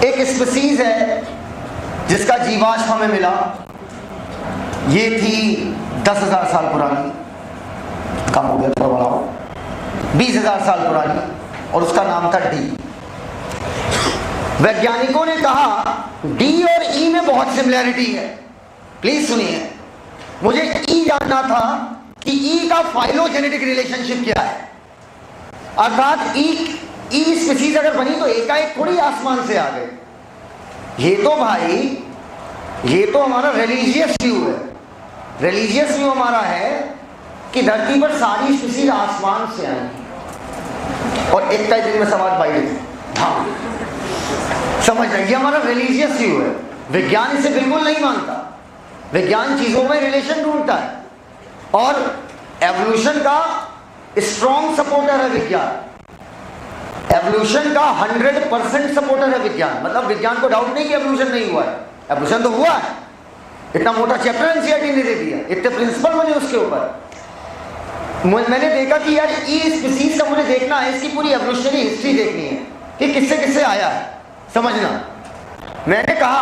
A: एक स्पीसीज है जिसका जीवाश्म हमें मिला, ये थी 10,000 साल पुरानी, कम हो गया थोड़ा, बढ़ाओ, 20,000 साल पुरानी, और उसका नाम था डी। वैज्ञानिकों ने कहा डी और ई में बहुत सिमिलैरिटी है। प्लीज सुनिए, मुझे ई जानना था कि ई का फाइलोजेनेटिक रिलेशनशिप क्या है, अर्थात ई स्पीसीज अगर बनी तो एकाएक थोड़ी आसमान से आ गए। ये तो भाई, ये तो हमारा रिलीजियस व्यू है। रिलीजियस व्यू हमारा है कि धरती पर सारी स्पीसीज आसमान से आई और एक का दिन में समाज पाई। हाँ, समझ रहे, ये हमारा रिलीजियस व्यू है। विज्ञान इसे बिल्कुल नहीं मानता। विज्ञान चीजों में रिलेशन ढूंढता है और एवोल्यूशन का स्ट्रॉन्ग सपोर्टर है विज्ञान। एवोल्यूशन का 100% सपोर्टर है विज्ञान। मतलब विज्ञान को डाउट नहीं कि एवोल्यूशन नहीं हुआ है, एवोल्यूशन तो हुआ है। इतना मोटा चैप्टर एनसीईआरटी ने दे दिया, इतने प्रिंसिपल बने उसके ऊपर। मैंने देखा कि यार ई स्पीसीज का मुझे देखना है, इसकी पूरी एवोल्यूशनरी हिस्ट्री देखनी है कि किससे किससे आया है, समझना। मैंने कहा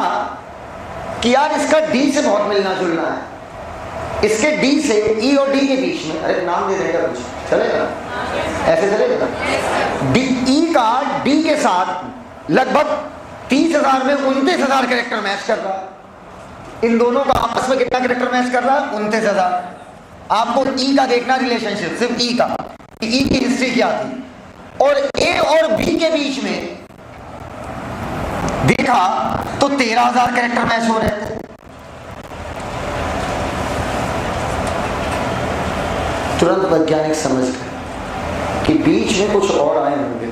A: कि यार इसका डी से बहुत मिलना जुलना है, इसके डी से ई और डी के बीच में, अरे नाम दे देगा कुछ चलेगा, ऐसे चलेगा। डी ई का डी के साथ लगभग 30,000 में 29,000 कैरेक्टर मैच कर रहा है। इन दोनों का आपस में कितना कैरेक्टर मैच कर रहा है? 29,000। आपको ई का देखना रिलेशनशिप, सिर्फ ई का, ई की हिस्ट्री क्या थी, और ए और बी के बीच में देखा तो 13,000 कैरेक्टर मैच हो रहे थे। तुरंत वैज्ञानिक समझ गए कि बीच में कुछ और आए होंगे।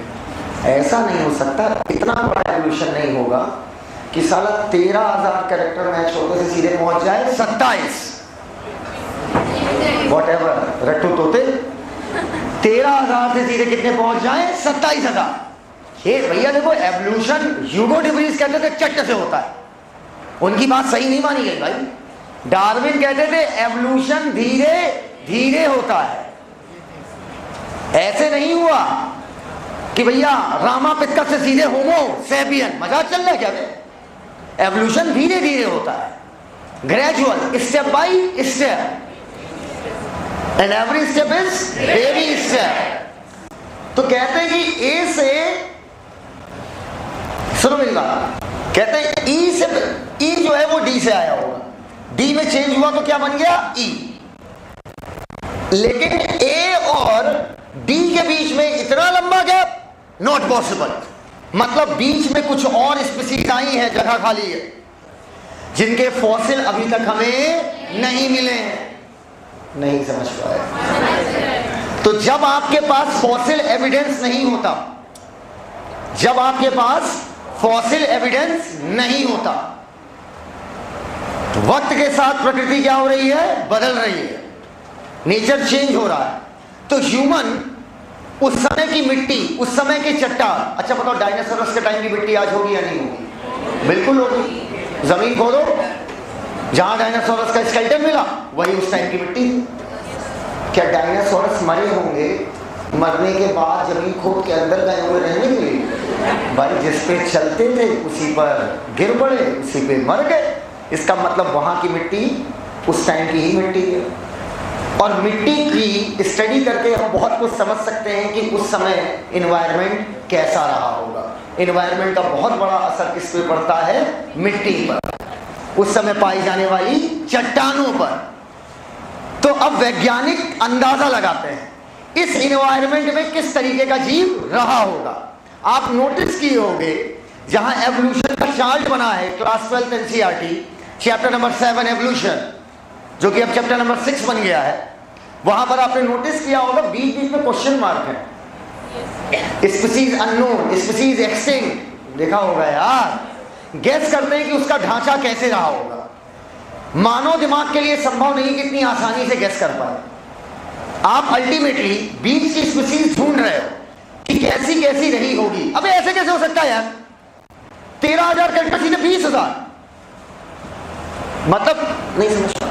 A: ऐसा नहीं हो सकता, इतना बड़ा एवोल्यूशन नहीं होगा कि साला 13,000 कैरेक्टर मैच होते से सीधे पहुंच जाए 27, व्हाटएवर रट्टू तोते, 13,000 से सीधे कितने पहुंच जाए? 27,000। ये भैया देखो, एवोल्यूशन ह्यूगो डी व्रीज कहते थे चट से होता है, उनकी बात सही नहीं मानी गई भाई। डार्विन कहते थे एवोल्यूशन धीरे धीरे होता है। ऐसे नहीं हुआ कि भैया रामापितका से सीधे होमो सेपियन, मजाक चल रहा है क्या? एवोल्यूशन धीरे धीरे होता है, gradual, step by step, and every step is baby step. तो कहते हैं कि ए से सुनो मेरी बात, कहते हैं ई से, ई जो है वो डी से आया होगा, डी में चेंज हुआ तो क्या बन गया ई, लेकिन ए और डी के बीच में इतना लंबा गैप, नॉट पॉसिबल। मतलब बीच में कुछ और स्पीसीज आई है, जगह खाली है, जिनके फॉसिल अभी तक हमें नहीं मिले हैं। नहीं समझ पाए? तो जब आपके पास फॉसिल एविडेंस नहीं होता, जब आपके पास फॉसिल एविडेंस नहीं होता, तो वक्त के साथ प्रकृति क्या हो रही है? बदल रही है, नेचर चेंज हो रहा है। तो ह्यूमन, उस समय की मिट्टी, उस समय के चट्टान, अच्छा बताओ डायनासोरस के टाइम की मिट्टी आज होगी या नहीं होगी? बिल्कुल होगी। जमीन खोदो, जहां डायनासोरस का स्केलेटन मिला वही उस टाइम की मिट्टी थी। क्या डायनासोरस मरे होंगे? मरने के बाद जमीन खोद के अंदर गए हुए रहने के लिए? भाई जिस पे चलते थे उसी पर गिर पड़े, उसी पे मर गए। इसका मतलब वहां की मिट्टी उस टाइम की ही मिट्टी है। और मिट्टी की स्टडी करके हम बहुत कुछ समझ सकते हैं कि उस समय इन्वायरमेंट कैसा रहा होगा। इन्वायरमेंट का बहुत बड़ा असर किस पे पड़ता है? मिट्टी पर, उस समय पाई जाने वाली चट्टानों पर। तो अब वैज्ञानिक अंदाजा लगाते हैं इस इन्वायरमेंट में किस तरीके का जीव रहा होगा। आप नोटिस किए होंगे जहां एवोल्यूशन का चार्ट बना है, class 12 NCERT chapter number 7 evolution, जो कि अब चैप्टर नंबर 6 बन गया है, वहां पर आपने नोटिस किया होगा बीच बीच में क्वेश्चन मार्क है, स्पीसीज अननोन, स्पीसीज एक्सटिंक्ट, देखा होगा यार। गेस करते हैं कि उसका ढांचा कैसे रहा होगा। मानव दिमाग के लिए संभव नहीं कि इतनी आसानी से गेस कर पाए। आप अल्टीमेटली बीच की स्पीसीज ढूंढ रहे हो कि कैसी कैसी रही होगी। अबे ऐसे कैसे हो सकता है यार? 13,000 कैरेक्टर सीधे 20,000, मतलब नहीं समझता।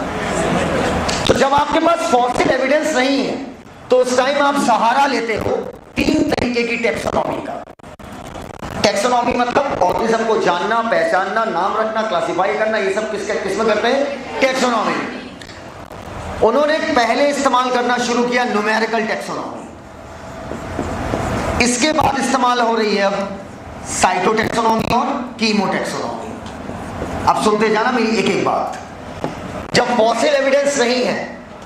A: तो जब आपके पास फॉसिल एविडेंस नहीं है तो उस टाइम आप सहारा लेते हो 3 तरीके की टेक्सोनॉमी का। टेक्सोनॉमी मतलब ऑर्गेनिज्म को जानना, पहचानना, नाम रखना, क्लासिफाई करना, ये सब किसमें करते हैं? टेक्सोनॉमी। उन्होंने पहले इस्तेमाल करना शुरू किया न्यूमेरिकल टेक्सोनॉमी, इसके बाद इस्तेमाल हो रही है अब साइटोटेक्सोनॉमी और कीमोटेक्सोनॉमी। अब सुनते जाना मेरी एक एक बात। जब फॉसिल एविडेंस नहीं है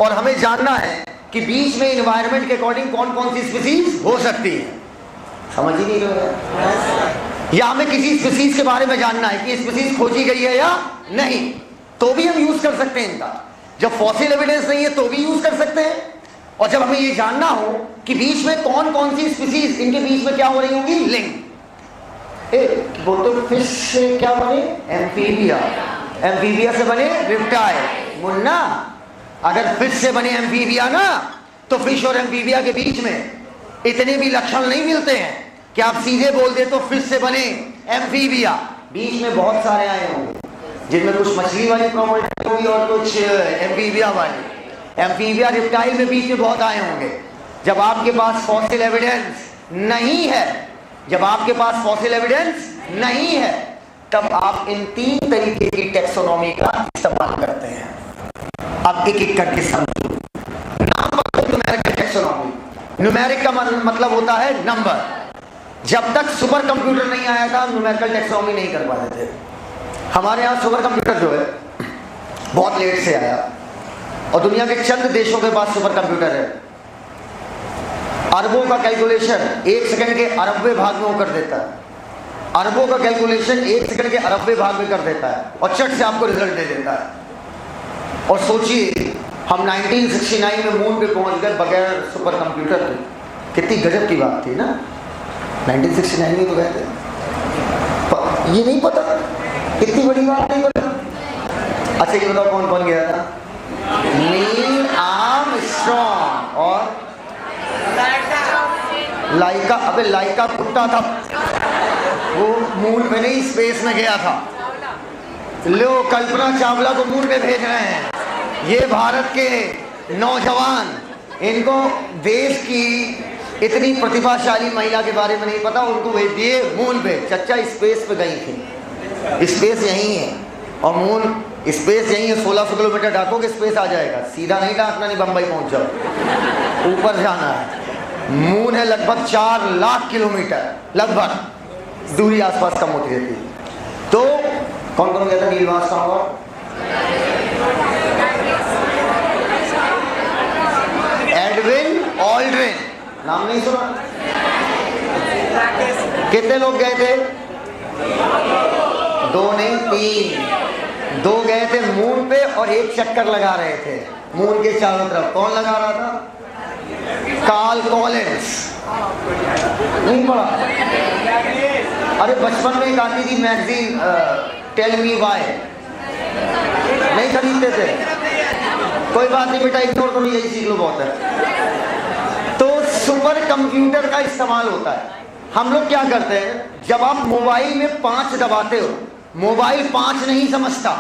A: और हमें जानना है कि बीच में इन्वायरमेंट के अकॉर्डिंग कौन कौन सी स्पीसीज हो सकती है, समझ ही नहीं रहे, या हमें किसी स्पीसीज के बारे में जानना है कि स्पीसीज खोजी गई है या नहीं, तो भी हम यूज कर सकते हैं इनका। जब फॉसिल एविडेंस नहीं है तो भी यूज कर सकते हैं। और जब हमें ये जानना हो कि बीच में कौन कौन सी स्पीसीज, इनके बीच में क्या हो रही होगी, लिंक। वो तो फिश से क्या बने? एम्फीबिया। एम्फीबिया से बने रिप्टाइल। मुन्ना, अगर फिश से बने एम्फीबिया ना, तो फिश और एम्फीबिया के बीच में इतने भी लक्षण नहीं मिलते हैं कि आप सीधे बोल दे तो फिश से बने एम्फीबिया। बीच में बहुत सारे आए होंगे जिनमें कुछ मछली वाली प्रॉपर्टी होगी और कुछ एम्फीबिया वाली। एम्फीबिया रिप्टाइल में बीच में बहुत आए होंगे। जब आपके पास फॉसिल एविडेंस नहीं है, जब आपके पास फॉसिल एविडेंस नहीं है, तब आप इन 3 तरीके की टेक्सोनॉमी का इस्तेमाल करते हैं। अब एक एक करके समझो। Number numerical taxonomy. न्यूमेरिक का मतलब होता है नंबर। जब तक सुपर कंप्यूटर नहीं आया था न्यूमेरिकल टेक्सोनॉमी नहीं कर पाते थे। हमारे यहाँ सुपर कंप्यूटर जो है बहुत लेट से आया और दुनिया के चंद देशों के पास सुपर कंप्यूटर है। अरबों का कैलकुलेशन 1 सेकंड के अरबवें भाग में वो कर देता है। अरबों का कैलकुलेशन 1 सेकंड के अरबवें भाग में कर देता है और चट से आपको रिजल्ट दे देता है। और सोचिए हम 1969 में मून पे पहुंच गए बगैर सुपर कंप्यूटर के। कितनी गजब की बात थी ना। 1969 में तो गए थे। ये नहीं पता, कितनी बड़ी बात नहीं पता। अच्छा ये बताओ कौन कौन गया था? नील आर्मस्ट्रॉन्ग और लाइका। अबे लाइका कुत्ता था, वो मून पे नहीं स्पेस में गया था। लो कल्पना चावला को मून पे भेज रहे हैं। ये भारत के नौजवान, इनको देश की इतनी प्रतिभाशाली महिला के बारे में नहीं पता, उनको भेज दिए मून पे। चच्चा स्पेस पे गई थी, स्पेस यही है और मून स्पेस यही है। 1600 किलोमीटर डाकोगे स्पेस आ जाएगा। सीधा नहीं डाकना, नहीं बंबई पहुंच जाओ, ऊपर जाना है। मून है लगभग 4 लाख किलोमीटर, लगभग दूरी आसपास कम होती रहती है। तो कौन कौन गया था नीलवास का होगा? एडविन ऑल्ड्रिन, नाम नहीं सुना? कितने लोग गए थे? 2 नहीं 3। 2 गए थे मून पे और 1 चक्कर लगा रहे थे मून के चारों तरफ। कौन लगा रहा था? Carl Collins. नहीं पढ़ा? अरे बचपन में एक आती थी मैगजीन टेल मी व्हाई, नहीं खरीदते थे? कोई बात नहीं बेटा, इग्नोर करो, यही सीख लो, बहुत है। तो सुपर कंप्यूटर का इस्तेमाल होता है। हम लोग क्या करते हैं, जब आप मोबाइल में 5 दबाते हो, मोबाइल 5 नहीं समझता,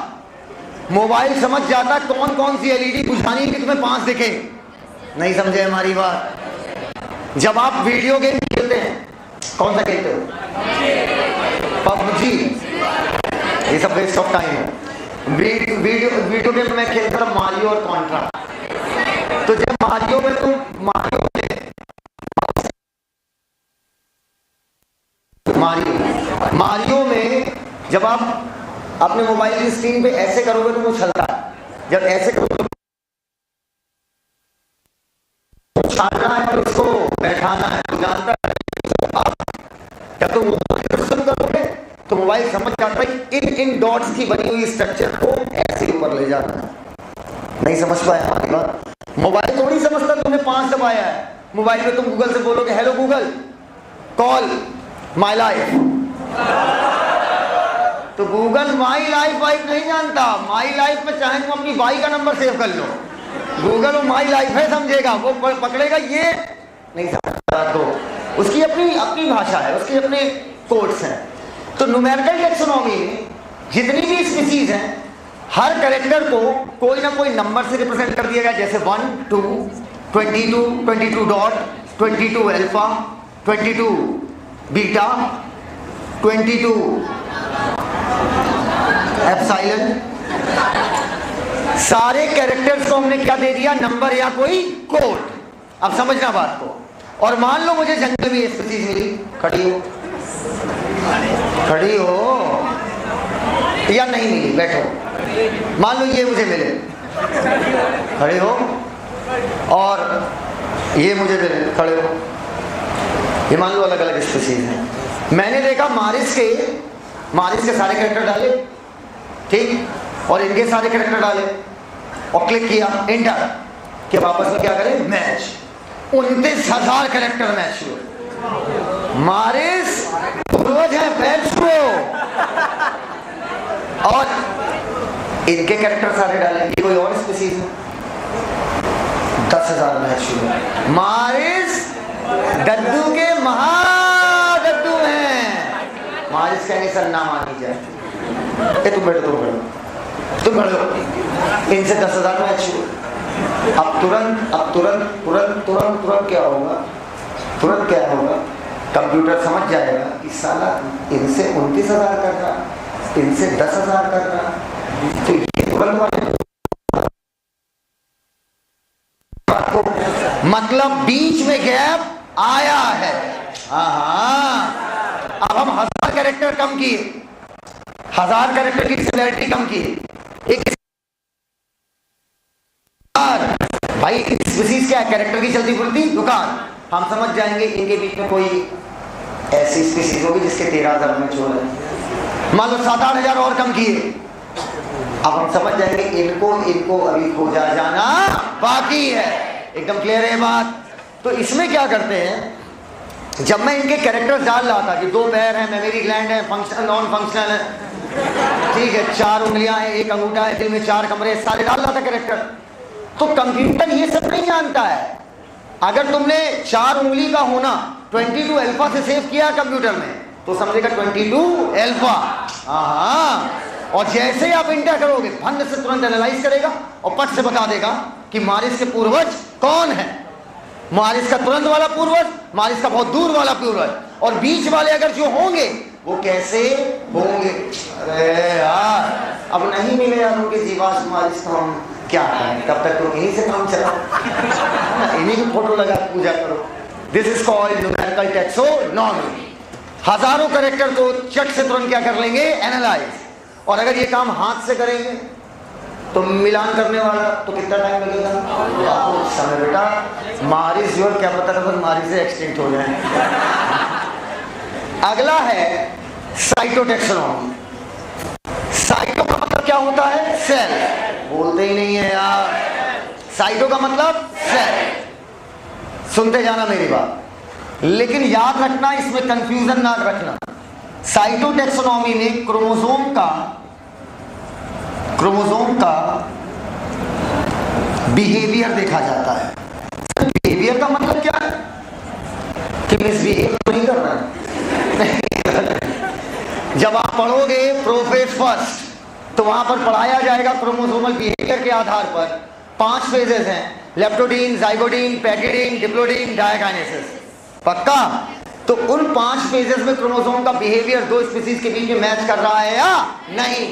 A: मोबाइल समझ जाता कौन कौन सी एलईडी बुझानी है कि तुम्हें 5 दिखे। नहीं समझे हमारी बात? जब आप वीडियो गेम खेलते हैं, कौन सा खेलते हो? पबजी, ये सब वेस्ट ऑफ टाइम है। वीडियो गेम में खेलता था मारियो और कॉन्ट्रा। तो जब मारियो में मारियो में जब आप अपने मोबाइल की स्क्रीन पे ऐसे करोगे तो वो चलता है, जब ऐसे करोगे तो छाड़ना है और उसको बैठाना है, जानता है। जब तुम मोबाइल करोगे तो मोबाइल समझ जाता है इन डॉट्स की बनी हुई स्ट्रक्चर को ऐसे ऊपर ले जाना है। नहीं समझ पाया हमारी बात? मोबाइल थोड़ी समझता तुमने 5 दबाया है। मोबाइल में तुम गूगल से बोलोगे hello Google call my life, तो गूगल माई लाइफ वाइफ नहीं जानता। माई लाइफ में चाहे तुम अपनी बाई का नंबर सेव कर लो, गूगल वो माई लाइफ है समझेगा, वो पकड़ेगा, ये नहीं समझता। तो उसकी अपनी भाषा है, उसके अपने कोड्स हैं। तो न्यूमेरिकल टैक्सोनॉमी में जितनी भी स्पीसीज हैं, हर कैरेक्टर को कोई ना कोई नंबर से रिप्रेजेंट कर दिया गया, जैसे 1 2 22 22 डॉट 22 अल्फा 22 बीटा 22 एप्सिलॉन। सारे कैरेक्टर्स को हमने क्या दे दिया? नंबर या कोई कोड। अब समझना बात को। और मान लो मुझे जंगल में स्पीसीज मिली, खड़ी हो या नहीं मिली, बैठो। मान लो ये मुझे मिले, खड़े हो, और ये मुझे मिले, खड़े हो। ये मान लो अलग अलग स्पीसीज हैं। मैंने देखा मारिस के सारे कैरेक्टर डाले, ठीक, और इनके सारे कैरेक्टर डाले और क्लिक किया एंटर कि वापस में क्या करें? मैच। 29,000 कैरेक्टर मैच हुए। मारिस पूर्वज है मैच को, और इनके कैरेक्टर सारे डाले। ये कोई और स्पीसीज है, 10,000 मैच हुए। मारिस गद्दू के महागद्दू हैं। मारिस कहने सर ना मानी जाए, तुम बैठो तुम बैठो, इनसे 10,000 मैच हुए। अब तुरंत क्या होगा? तुरंत क्या होगा? कंप्यूटर समझ जाएगा कि साला इनसे 29,000 कर रहा, इनसे 10,000 कर रहा, तो ये तुरंत वाले मतलब बीच में गैप आया है। अब हम 1000 कैरेक्टर कम किए, 1000 कैरेक्टर की सिमिलैरिटी कम किए। एक भाई स्पीसीज क्या है? कैरेक्टर की चलती बुलती दुकान। हम समझ जाएंगे इनके बीच में कोई ऐसी स्पीसीज होगी जिसके 13,000 में छोड़ है। मान लो 7-8 हजार और कम किए, अब हम समझ जाएंगे इनको अभी खोजा जाना बाकी है। एकदम क्लियर है बात? तो इसमें क्या करते हैं, जब मैं इनके कैरेक्टर्स डाल रहा था कि 2 पैर हैं, मेमोरी ग्लैंड है, फंक्शनल नॉन फंक्शनल है, ठीक है, 4 उंगलियां हैं, 1 अंगूठा है, दिल में 4 कमरे, सारे डाल रहा था कैरेक्टर। तो कंप्यूटर ये सब नहीं जानता है। अगर तुमने 4 उंगली का होना 22 अल्फा से सेव किया कंप्यूटर में, तो समझेगा 22 अल्फा। और जैसे आप इंटर करोगे, फंड से तुरंत एनालाइज करेगा और पट से बता देगा कि मारिस के पूर्वज कौन है। मारिस का तुरंत वाला पूर्वज, मारिस का बहुत दूर वाला पूर्वज, और बीच वाले अगर जो होंगे वो कैसे होंगे। अरे यार, अब नहीं मिले यार उनके जीवाश्म मारिस, तो हम क्या करें? तब तक तो यहीं से काम चला, इन्हीं की फोटो लगा पूजा करो। This is called numerical taxonomy. हजारों कैरेक्टर को चट से तुरंत क्या कर लेंगे, एनालाइज। और अगर ये काम हाथ से करेंगे तो मिलान करने वाला तो कितना टाइम लगेगा, समय बेटा। मारिस जो क्या पता था मारिस से एक्सटिंक्ट हो जाए। अगला है साइटोटैक्सोनॉमी। साइटो का मतलब क्या होता है, सेल। बोलते ही नहीं है यार। साइटो का मतलब सेल। सुनते जाना मेरी बात, लेकिन याद रखना, इसमें कंफ्यूजन ना रखना। साइटोटैक्सोनॉमी में क्रोमोसोम का बिहेवियर देखा जाता है। बिहेवियर का मतलब क्या है कि मिसबिहेव नहीं करना है। जब आप पढ़ोगे प्रोफेज फर्स्ट तो वहां पर पढ़ाया जाएगा क्रोमोसोमल बिहेवियर के आधार पर 5 फेजेस हैं, लेप्टोडीन, जाइगोडीन, पैकिडीन, डिप्लोडीन, डायकाइनेसिस। पक्का? तो उन 5 फेजेस में क्रोमोसोम का बिहेवियर 2 स्पीसीज के बीच में मैच कर रहा है या नहीं,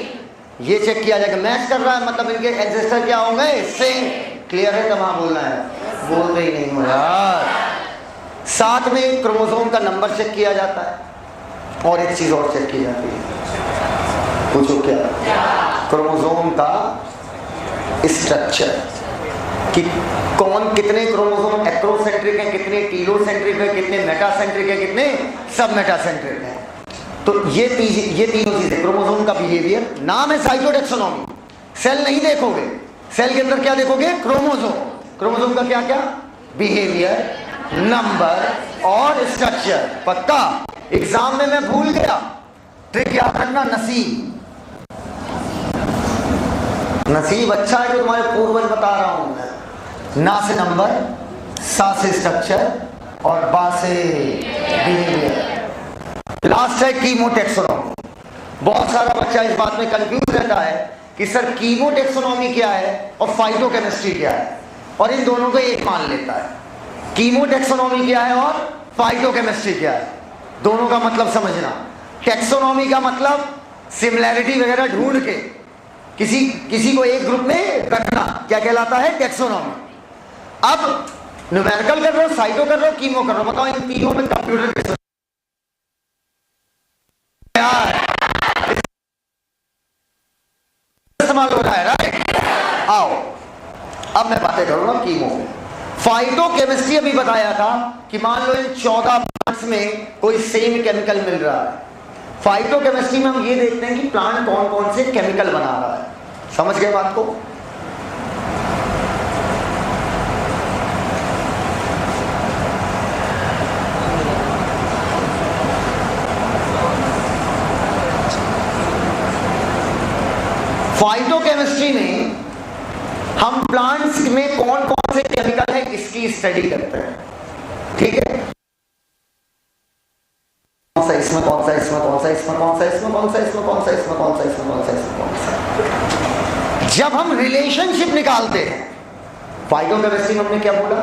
A: ये चेक किया जाएगा। मैच कर रहा है मतलब इनके एंसेस्टर क्या होंगे, सेम। क्लियर है? तब हाँ बोलना है, बोलते ही नहीं हो यार। साथ में क्रोमोसोम का नंबर चेक किया जाता है और एक चीज और चेक की जाती है, पूछो क्या? क्रोमोसोम का स्ट्रक्चर, कि कौन कितने क्रोमोसोम एक्रोसेंट्रिक है, कितने टीलोसेंट्रिक है, कितने मेटासेंट्रिक है, कितने सब मेटासेंट्रिक है। तो ये तीनों चीजें क्रोमोसोम का बिहेवियर। नाम है साइटोटैक्सोनॉमी। सेल नहीं देखोगे, सेल के अंदर क्या देखोगे, क्रोमोसोम। क्रोमोसोम का क्या क्या, बिहेवियर, नंबर और स्ट्रक्चर। पक्का? एग्जाम में मैं भूल गया, ट्रिक याद रखना। नसीब अच्छा है जो तुम्हारे पूर्वज बता रहा हूं मैं। ना से नंबर, सा से स्ट्रक्चर और बा से बिहेवियर। लास्ट है कीमोटैक्सोनॉमी। बहुत सारा बच्चा इस बात में कंफ्यूज रहता है कि सर कीमोटैक्सोनॉमी क्या है और फाइटोकेमिस्ट्री क्या है, और इन दोनों को एक मान लेता है। कीमोटैक्सोनॉमी क्या है और फाइटोकेमिस्ट्री क्या है, दोनों का मतलब समझना। टैक्सोनॉमी का मतलब सिमिलैरिटी वगैरह ढूंढ के किसी को एक ग्रुप में रखना, क्या कहलाता है, टैक्सोनॉमी। अब न्यूमेरिकल कर रहे हो, साइटो कर रहे हो, कीमो कर रहे हो, बताओ इन तीनों में कंप्यूटर के इस्तेमाल हो रहा है, राइट? आओ अब मैं बातें करूंगा कीमो। फाइटोकेमिस्ट्री अभी बताया था कि मान लो इन 14 प्लांट्स में कोई सेम केमिकल मिल रहा है। फाइटोकेमिस्ट्री में हम ये देखते हैं कि प्लांट कौन कौन से केमिकल बना रहा है। समझ गए बात को? फाइटोकेमिस्ट्री में हम प्लांट्स में कौन कौन से केमिकल है इसकी स्टडी करते हैं, ठीक है? कौन सा इसमें, कौन सा इसमें, कौन सा इसमें, कौन सा इसमें, कौन सा इसमें, कौन सा इसमें, कौन सा इसमें, कौन सा इसमें, कौन सा। जब हम रिलेशनशिप निकालते हैं, फाइटोकेमिस्ट्री में हमने क्या बोला,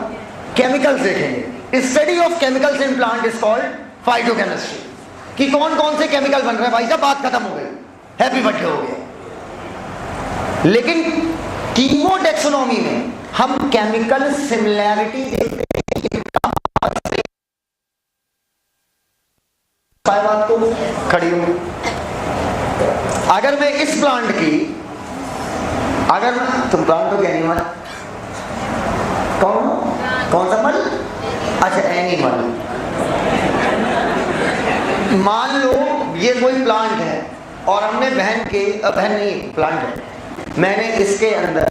A: केमिकल्स देखेंगे। Study of chemicals in plant is called phytochemistry. कि कौन कौन से केमिकल बन रहे हैं। भाई साहब बात खत्म हो गई, हैप्पी बर्थडे हो गया। लेकिन कीमोटैक्सोनॉमी में हम केमिकल सिमिलैरिटी देखते हैं। बात को खड़ी हूं, अगर मैं इस प्लांट की, अगर तुम प्लांट हो क्या एनिमल, कौन सा मल, अच्छा एनिमल। मान लो ये कोई प्लांट है और हमने बहन नहीं प्लांट है, मैंने इसके अंदर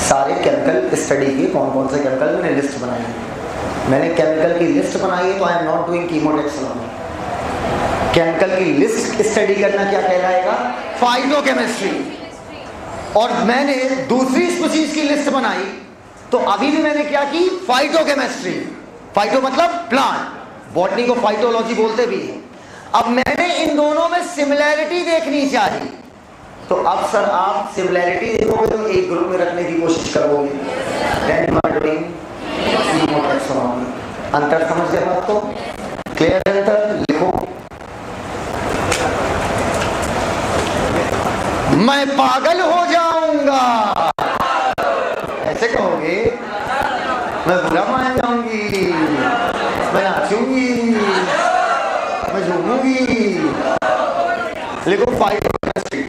A: सारे केमिकल स्टडी किए, कौन कौन से केमिकल, मैंने लिस्ट बनाई है। मैंने केमिकल की लिस्ट बनाई है तो I am not doing कीमोटैक्सोनॉमी। Chemical की लिस्ट स्टडी करना क्या कहलाएगा, फाइटोकेमिस्ट्री। और मैंने दूसरी स्पीशीज की लिस्ट बनाई तो अभी भी मैंने क्या की, फाइटोकेमिस्ट्री। फाइटो मतलब प्लांट, बॉटनी को फाइटोलॉजी बोलते भी हैं। अब मैंने इन दोनों में सिमिलैरिटी देखनी चाहिए, तो अब सर आप सिमिलैरिटी देखोगे तो एक ग्रुप में रखने की कोशिश करोगे। अंतर समझ गए बात को? क्लियर है अंतर? लिखो, मैं पागल हो जाऊंगा, ऐसे कहोगे, मैं बुरा मान जाऊंगी, मैं नाचूंगी, मैं झूमूंगी। लिखो phytochemistry,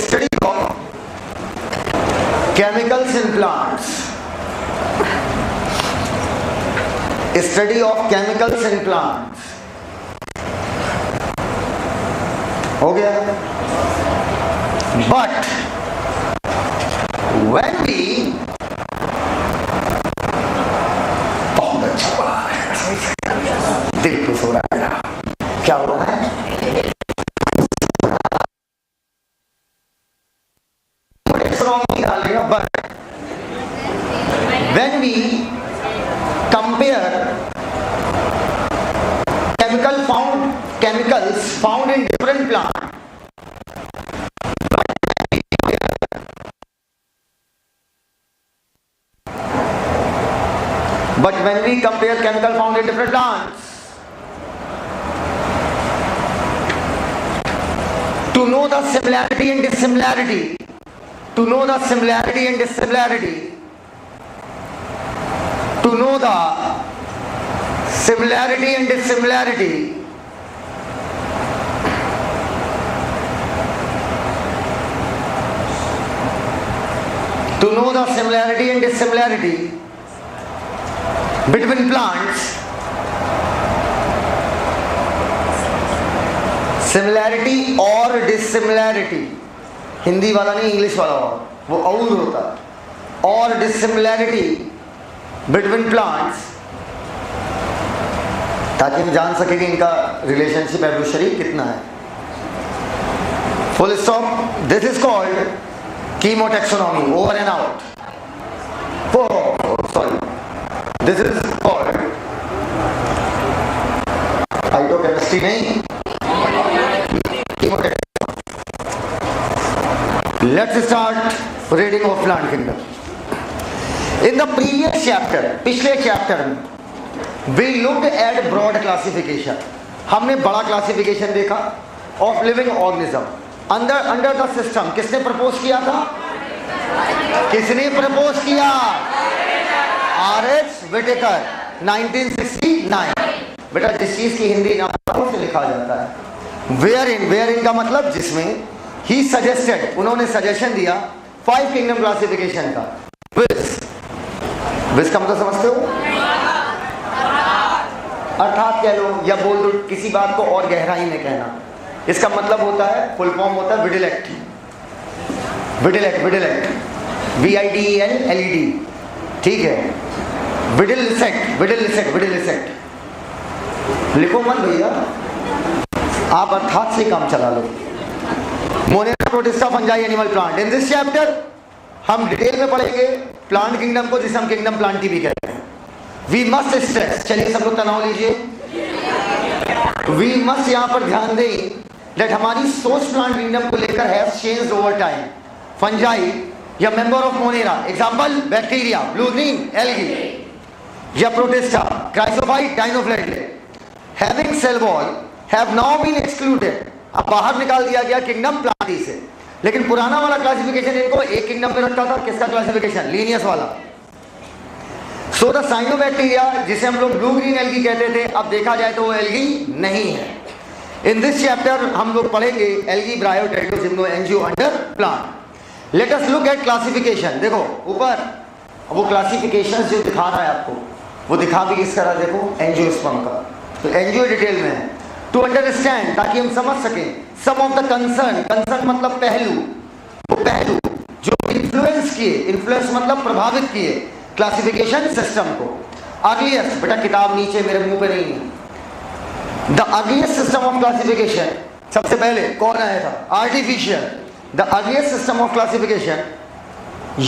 A: study of chemicals in plants, study of chemicals in plants. हो गया। बट when we, बहुत अच्छा पढ़ा है, दिल खुश हो रहा है मेरा। क्या हो रहा है? But when we compare chemicals found in different plants, but when we compare chemical found in different plants, to know the similarity and dissimilarity, to know the similarity and dissimilarity, to know the similarity and dissimilarity, to know the similarity and dissimilarity between plants, similarity और dissimilarity, Hindi वाला नहीं English वाला वो और होता है, और dissimilarity between plants, ताकि हम जान सके कि इनका रिलेशनशिप एवोल्यूशनरी कितना है। Full stop. This is called कीमोटैक्सोनॉमी। Over and out. Sorry, this is called phytochemistry नहीं, let's start reading of plant kingdom. In the previous chapter, पिछले चैप्टर में we looked at broad classification, हमने बड़ा classification देखा of living organism under the system। किसने propose किया था? किसने प्रपोज किया? R.H. Whitaker 1969। बेटा जिस चीज की हिंदी नाम से लिखा जाता है वेयर इन का मतलब जिसमें, ही सजेस्टेड, उन्होंने सजेशन दिया 5 किंगडम क्लासिफिकेशन का। विस का मतलब समझते हो? अर्थात कह लो या बोल दो, किसी बात को और गहराई में कहना। इसका मतलब होता है, फुल फॉर्म होता है विडिलेक्ट, VIDELLED, ठीक है। विडिलिसेक्ट लिखो मत भैया, आप अर्थात से काम चला लो। Monera, Protista, Fungi, animal, plant. In this chapter हम डिटेल में पढ़ेंगे प्लांट किंगडम को, जिसे हम किंगडम प्लांटी भी कहते हैं। वी मस्ट स्ट्रेस, चलिए सब लोग तनाव लीजिए। वी मस्ट यहाँ पर ध्यान दें दैट हमारी सोच प्लांट किंगडम को लेकर has changed over time. Fungi या member of Monera, example bacteria, blue green algae, या Protista, chrysophyte, dinoflagellate, having cell wall have now been excluded, अब बाहर निकाल दिया गया किंगडम प्लांटी से। लेकिन पुराना वाला क्लासिफिकेशन इनको एक किंगडम में रखा था। किसका क्लासिफिकेशन? लीनियस वाला। सो द साइनोबैक्टीरिया, जिसे हम लोग ब्लू ग्रीन एल्गी कहते थे, अब देखा जाए तो वो एल्गी नहीं है। इन दिस चैप्टर हम लोग पढ़ेंगे algae, bryo, pterido, gymno, angio under plant. Let us look at classification. देखो ऊपर वो क्लासिफिकेशन जो दिखा रहा है आपको, वो दिखा भी किस तरह, देखो एंजियोस्पर्म का, तो एंजियो डिटेल में है। टू अंडरस्टैंड, ताकि हम समझ सकें सम ऑफ द कंसर्न मतलब पहलू, वो पहलू जो इन्फ्लुएंस मतलब प्रभावित किए क्लासिफिकेशन सिस्टम को। अर्लीस्ट, बेटा किताब नीचे मेरे मुंह पे नहीं है। The earliest system of classification, सबसे पहले कौन आया था? Artificial. The earliest system of classification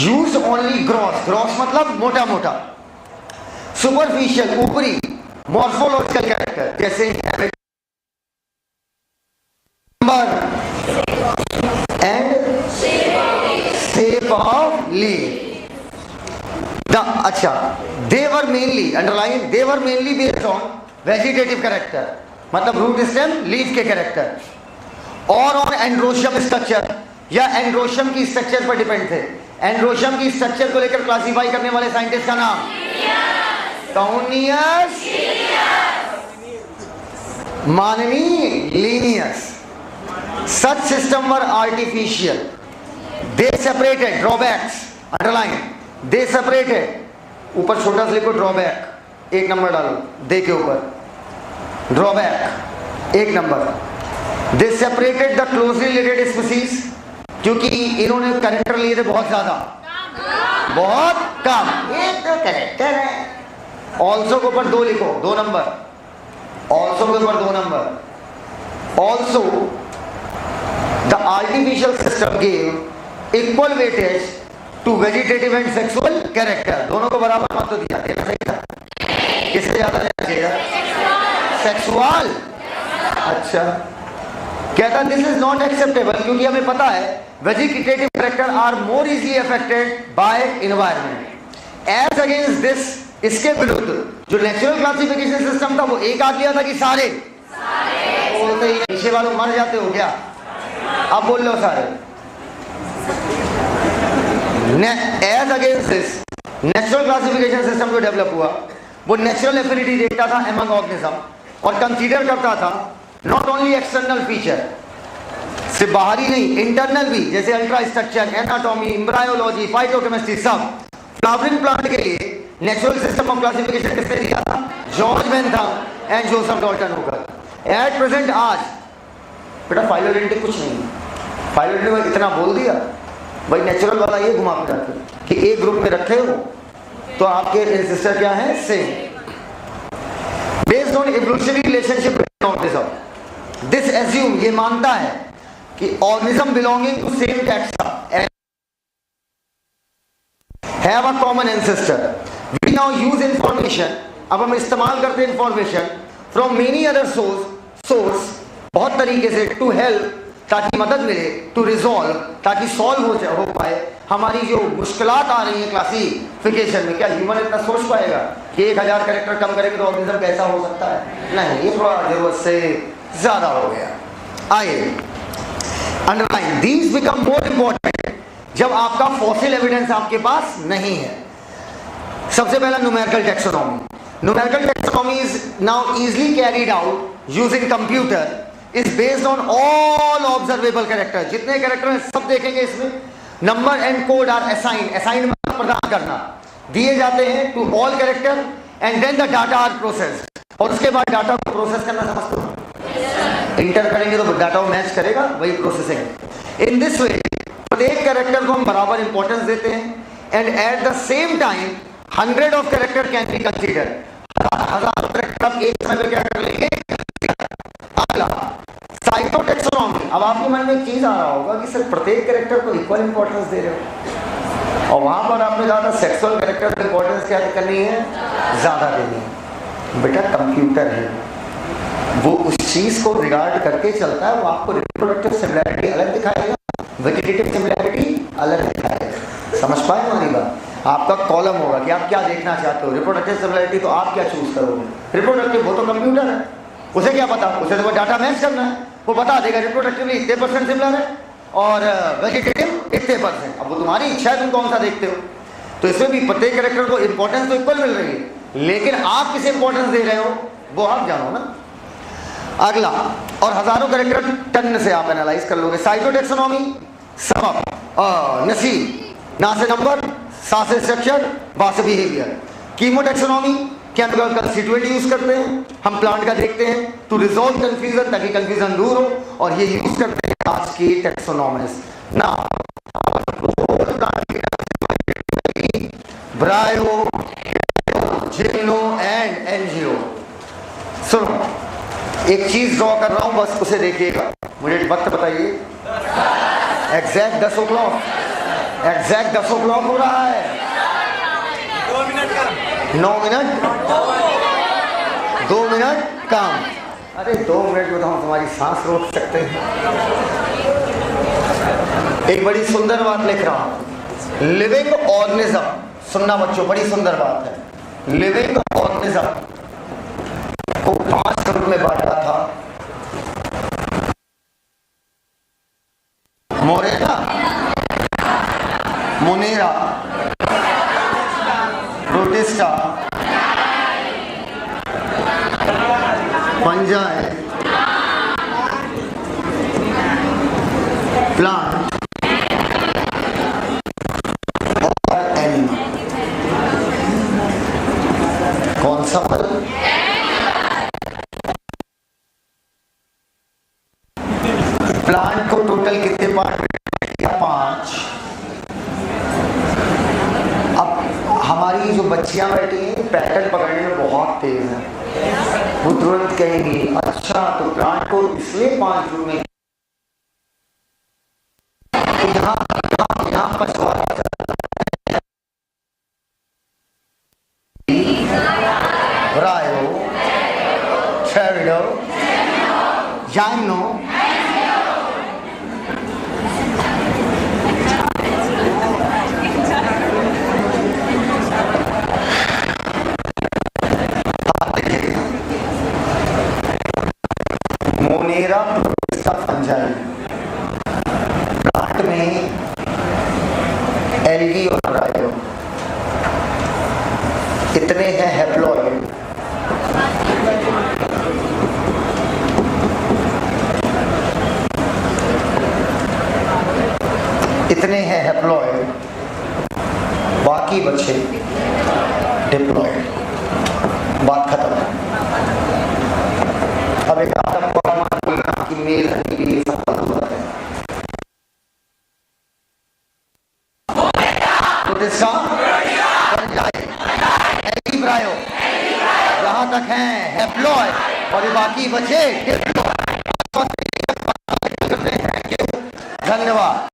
A: use only gross मतलब मोटा मोटा, सुपरफिशियल ऊपरी, मॉर्फोलॉजिकल कैरेक्टर जैसे एंड शेप ऑफ लीफ। अच्छा, they were mainly underline, they were mainly based on vegetative character, मतलब रूट स्टेम लीफ के कैरेक्टर, और on androecium structure, या एंड्रोशियम की स्ट्रक्चर पर डिपेंड थे। एंड्रोशियम की स्ट्रक्चर को लेकर क्लासिफाई करने वाले साइंटिस्ट का नाम? कौनियस। माननीय, Linnaeus. Such system were artificial. They separated drawbacks. Underline. They separated. ऊपर छोटा सा लिखो ड्रॉबैक, 1 नंबर डालो. दे के ऊपर drawback 1 number. They separated the closely related species. क्योंकि इन्होंने कैरेक्टर लिए थे बहुत ज्यादा, बहुत कम. एक तो कैरेक्टर है. ऑल्सो के ऊपर 2 लिखो, 2 नंबर. ऑल्सो के ऊपर 2 number. Also the artificial system gave equal weightage to vegetative and sexual character. दोनों को बराबर महत्व दिया. देना सही था. किससे ज्यादा देना चाहिए? सेक्सुअल. अच्छा, कहता दिस इज नॉट एक्सेप्टेबल, क्योंकि हमें पता है vegetative character are more easily affected by environment. As against this, इसके विरुद्ध जो नेचुरल क्लासिफिकेशन सिस्टम था वो एक आध लिया था कि सारे बोलते ही पीछे वालों मर जाते हो क्या? अब बोल लो सारे. As against this, natural classification system जो डेवलप हुआ वो नेचुरल एफिनिटी देखता था एमंग ऑर्गेनिज्म और कंसीडर करता था नॉट ओनली एक्सटर्नल फीचर, सिर्फ बाहरी नहीं, इंटरनल भी, जैसे ultra structure, anatomy, embryology, phytochemistry, सब. फ्लावरिंग प्लांट के लिए नेचुरल सिस्टम ऑफ क्लासिफिकेशन किसने दिया था? George Bentham and Joseph Dalton होकर. एट प्रेजेंट आज बेटा फाइलोजेनेटिक कुछ नहीं. फाइलोजेनेटिक में इतना बोल दिया भाई, नेचुरल वाला ये घुमा फिरा के कि एक ग्रुप में रखे हो तो आपके एंसेस्टर क्या है? Same. Based on evolutionary relationship between organism, this assume, ये मानता है कि organism belonging to same taxa have a common ancestor. We now use information, अब हम इस्तेमाल करते हैं information from many other source, बहुत तरीके से, टू हेल्प, ताकि मदद मिले, टू रिजॉल्व, ताकि सॉल्व हो पाए हमारी जो मुश्किलात आ रही है क्लासिफिकेशन में. क्या ह्यूमन इतना सोच पाएगा कि 1000 कैरेक्टर कम करेंगे तो ऑर्गेनिज्म कैसा हो सकता है? नहीं, ये थोड़ा जरूरत से ज्यादा हो गया. आइए underline, these become more important जब आपका फॉसिल एविडेंस आपके पास नहीं है. सबसे पहला numerical taxonomy. Numerical taxonomy is now easily carried out using computer, is based on all observable characters. जितने कैरेक्टर हैं सब देखेंगे इसमें. Number and code are assigned, assigned मतलब प्रदान करना, दिए जाते हैं to all character and then the data are process. और उसके बाद डाटा को प्रोसेस करना समझते हो? इंटर करेंगे तो डाटा को मैच करेगा, वही प्रोसेसिंग. इन दिस वे प्रत्येक कैरेक्टर को हम बराबर इंपॉर्टेंस देते हैं and at the same time 100 of character can be consider. 1000 character एक समय पे क्या कर लेंगे? अगला साइटोटैक्सोनॉमी. अब आपके मन में एक चीज आ रहा होगा कि सर प्रत्येक कैरेक्टर को इक्वल इंपॉर्टेंस दे रहे हो, और वहां पर आपने कहा था सेक्सुअल कैरेक्टर को इंपॉर्टेंस क्या करनी है? ज्यादा देनी है. बेटा कंप्यूटर है, वो उस चीज को रिगार्ड करके चलता है. वो आपको रिप्रोडक्टिव सिमिलैरिटी अलग दिखाएगा, वेजिटेटिव सिमिलैरिटी अलग दिखाएगा. समझ पाए हमारी बात? आपका कॉलम होगा कि आप क्या देखना चाहते हो. रिप्रोडक्टिव सिमिलैरिटी तो आप क्या चूज करोगे? रिप्रोडक्टिव, वो तो कंप्यूटर है, उसे क्या पता? उसे तो वो डाटा मैच करना है, वो बता देगा रिप्रोडक्टिवली इतने % सिमिलर है और वेजिटेटिव इतने %. अब वो तुम्हारी इच्छा है, तुम कौन सा देखते हो. तो इसमें भी प्रत्येक कैरेक्टर को इंपॉर्टेंस तो इक्वल मिल रही है, लेकिन आप किसे इंपॉर्टेंस दे रहे हो वो आप जानो ना. अगला, और हजारों कैरेक्टर टन से आप एनालाइज कर लोगे. साइटोटैक्सोनॉमी, सबब, नसीब, ना से नंबर, सा से स्ट्रक्चर, बा से बिहेवियर. कीमोटैक्सोनॉमी, केमिकल कंस्टिट्यूएंट यूज करते हैं, हम प्लांट का देखते हैं टू रिजॉल्व कंफ्यूजन, ताकि कंफ्यूजन दूर हो, और ये यूज करते हैं आज की टैक्सोनॉमिस्ट. ना ब्रायो, जिम्नो एंड एनजीओ. सुनो, एक चीज ड्रॉ कर रहा हूं, बस उसे देखिएगा, मुझे वक्त बताइए. एग्जैक्ट 10 o'clock, एग्जैक्ट 10 o'clock हो रहा है. 9 मिनट, 2 मिनट काम. अरे 2 मिनट में तो हम तुम्हारी सांस रोक सकते हैं. एक बड़ी सुंदर बात लिख रहा हूं. लिविंग ऑर्गेनिज्म, सुनना बच्चों, बड़ी सुंदर बात है. लिविंग ऑर्गेनिज्म को 5 ग्रुप में बांटा था. मोरेला, मोनेरा, प्रोटिस्टा, पंजाए, प्लांट और एनिमल। कौन सा फल? प्लांट को टोटल कितने पार्ट में किया? 5। अब हमारी जो बच्चियां बैठी हैं पैटर्न पकड़ने में बहुत तेज है, वो तुरंत कहेंगी अच्छा तो प्लांट को इसलिए 5 ग्रुप में, यहाँ पछुआ ब्रायो, टेरिडो, जाइनो, मोनेरा प्रोटिस्टा फंजाई। प्लांट में एल्गी और ब्रायो इतने हैं हैप्लॉइड, इतने हैं हैप्लॉइड, बाकी बचे डिप्लॉइड। बात खत्म। अब एक आपको बोलना कि मेल हनी के लिए सब बात है। प्रोटिस्टा ब्रायो जहां तक हैं हैप्लॉइड और बाकी बचे डिप्लॉइड। धन्यवाद।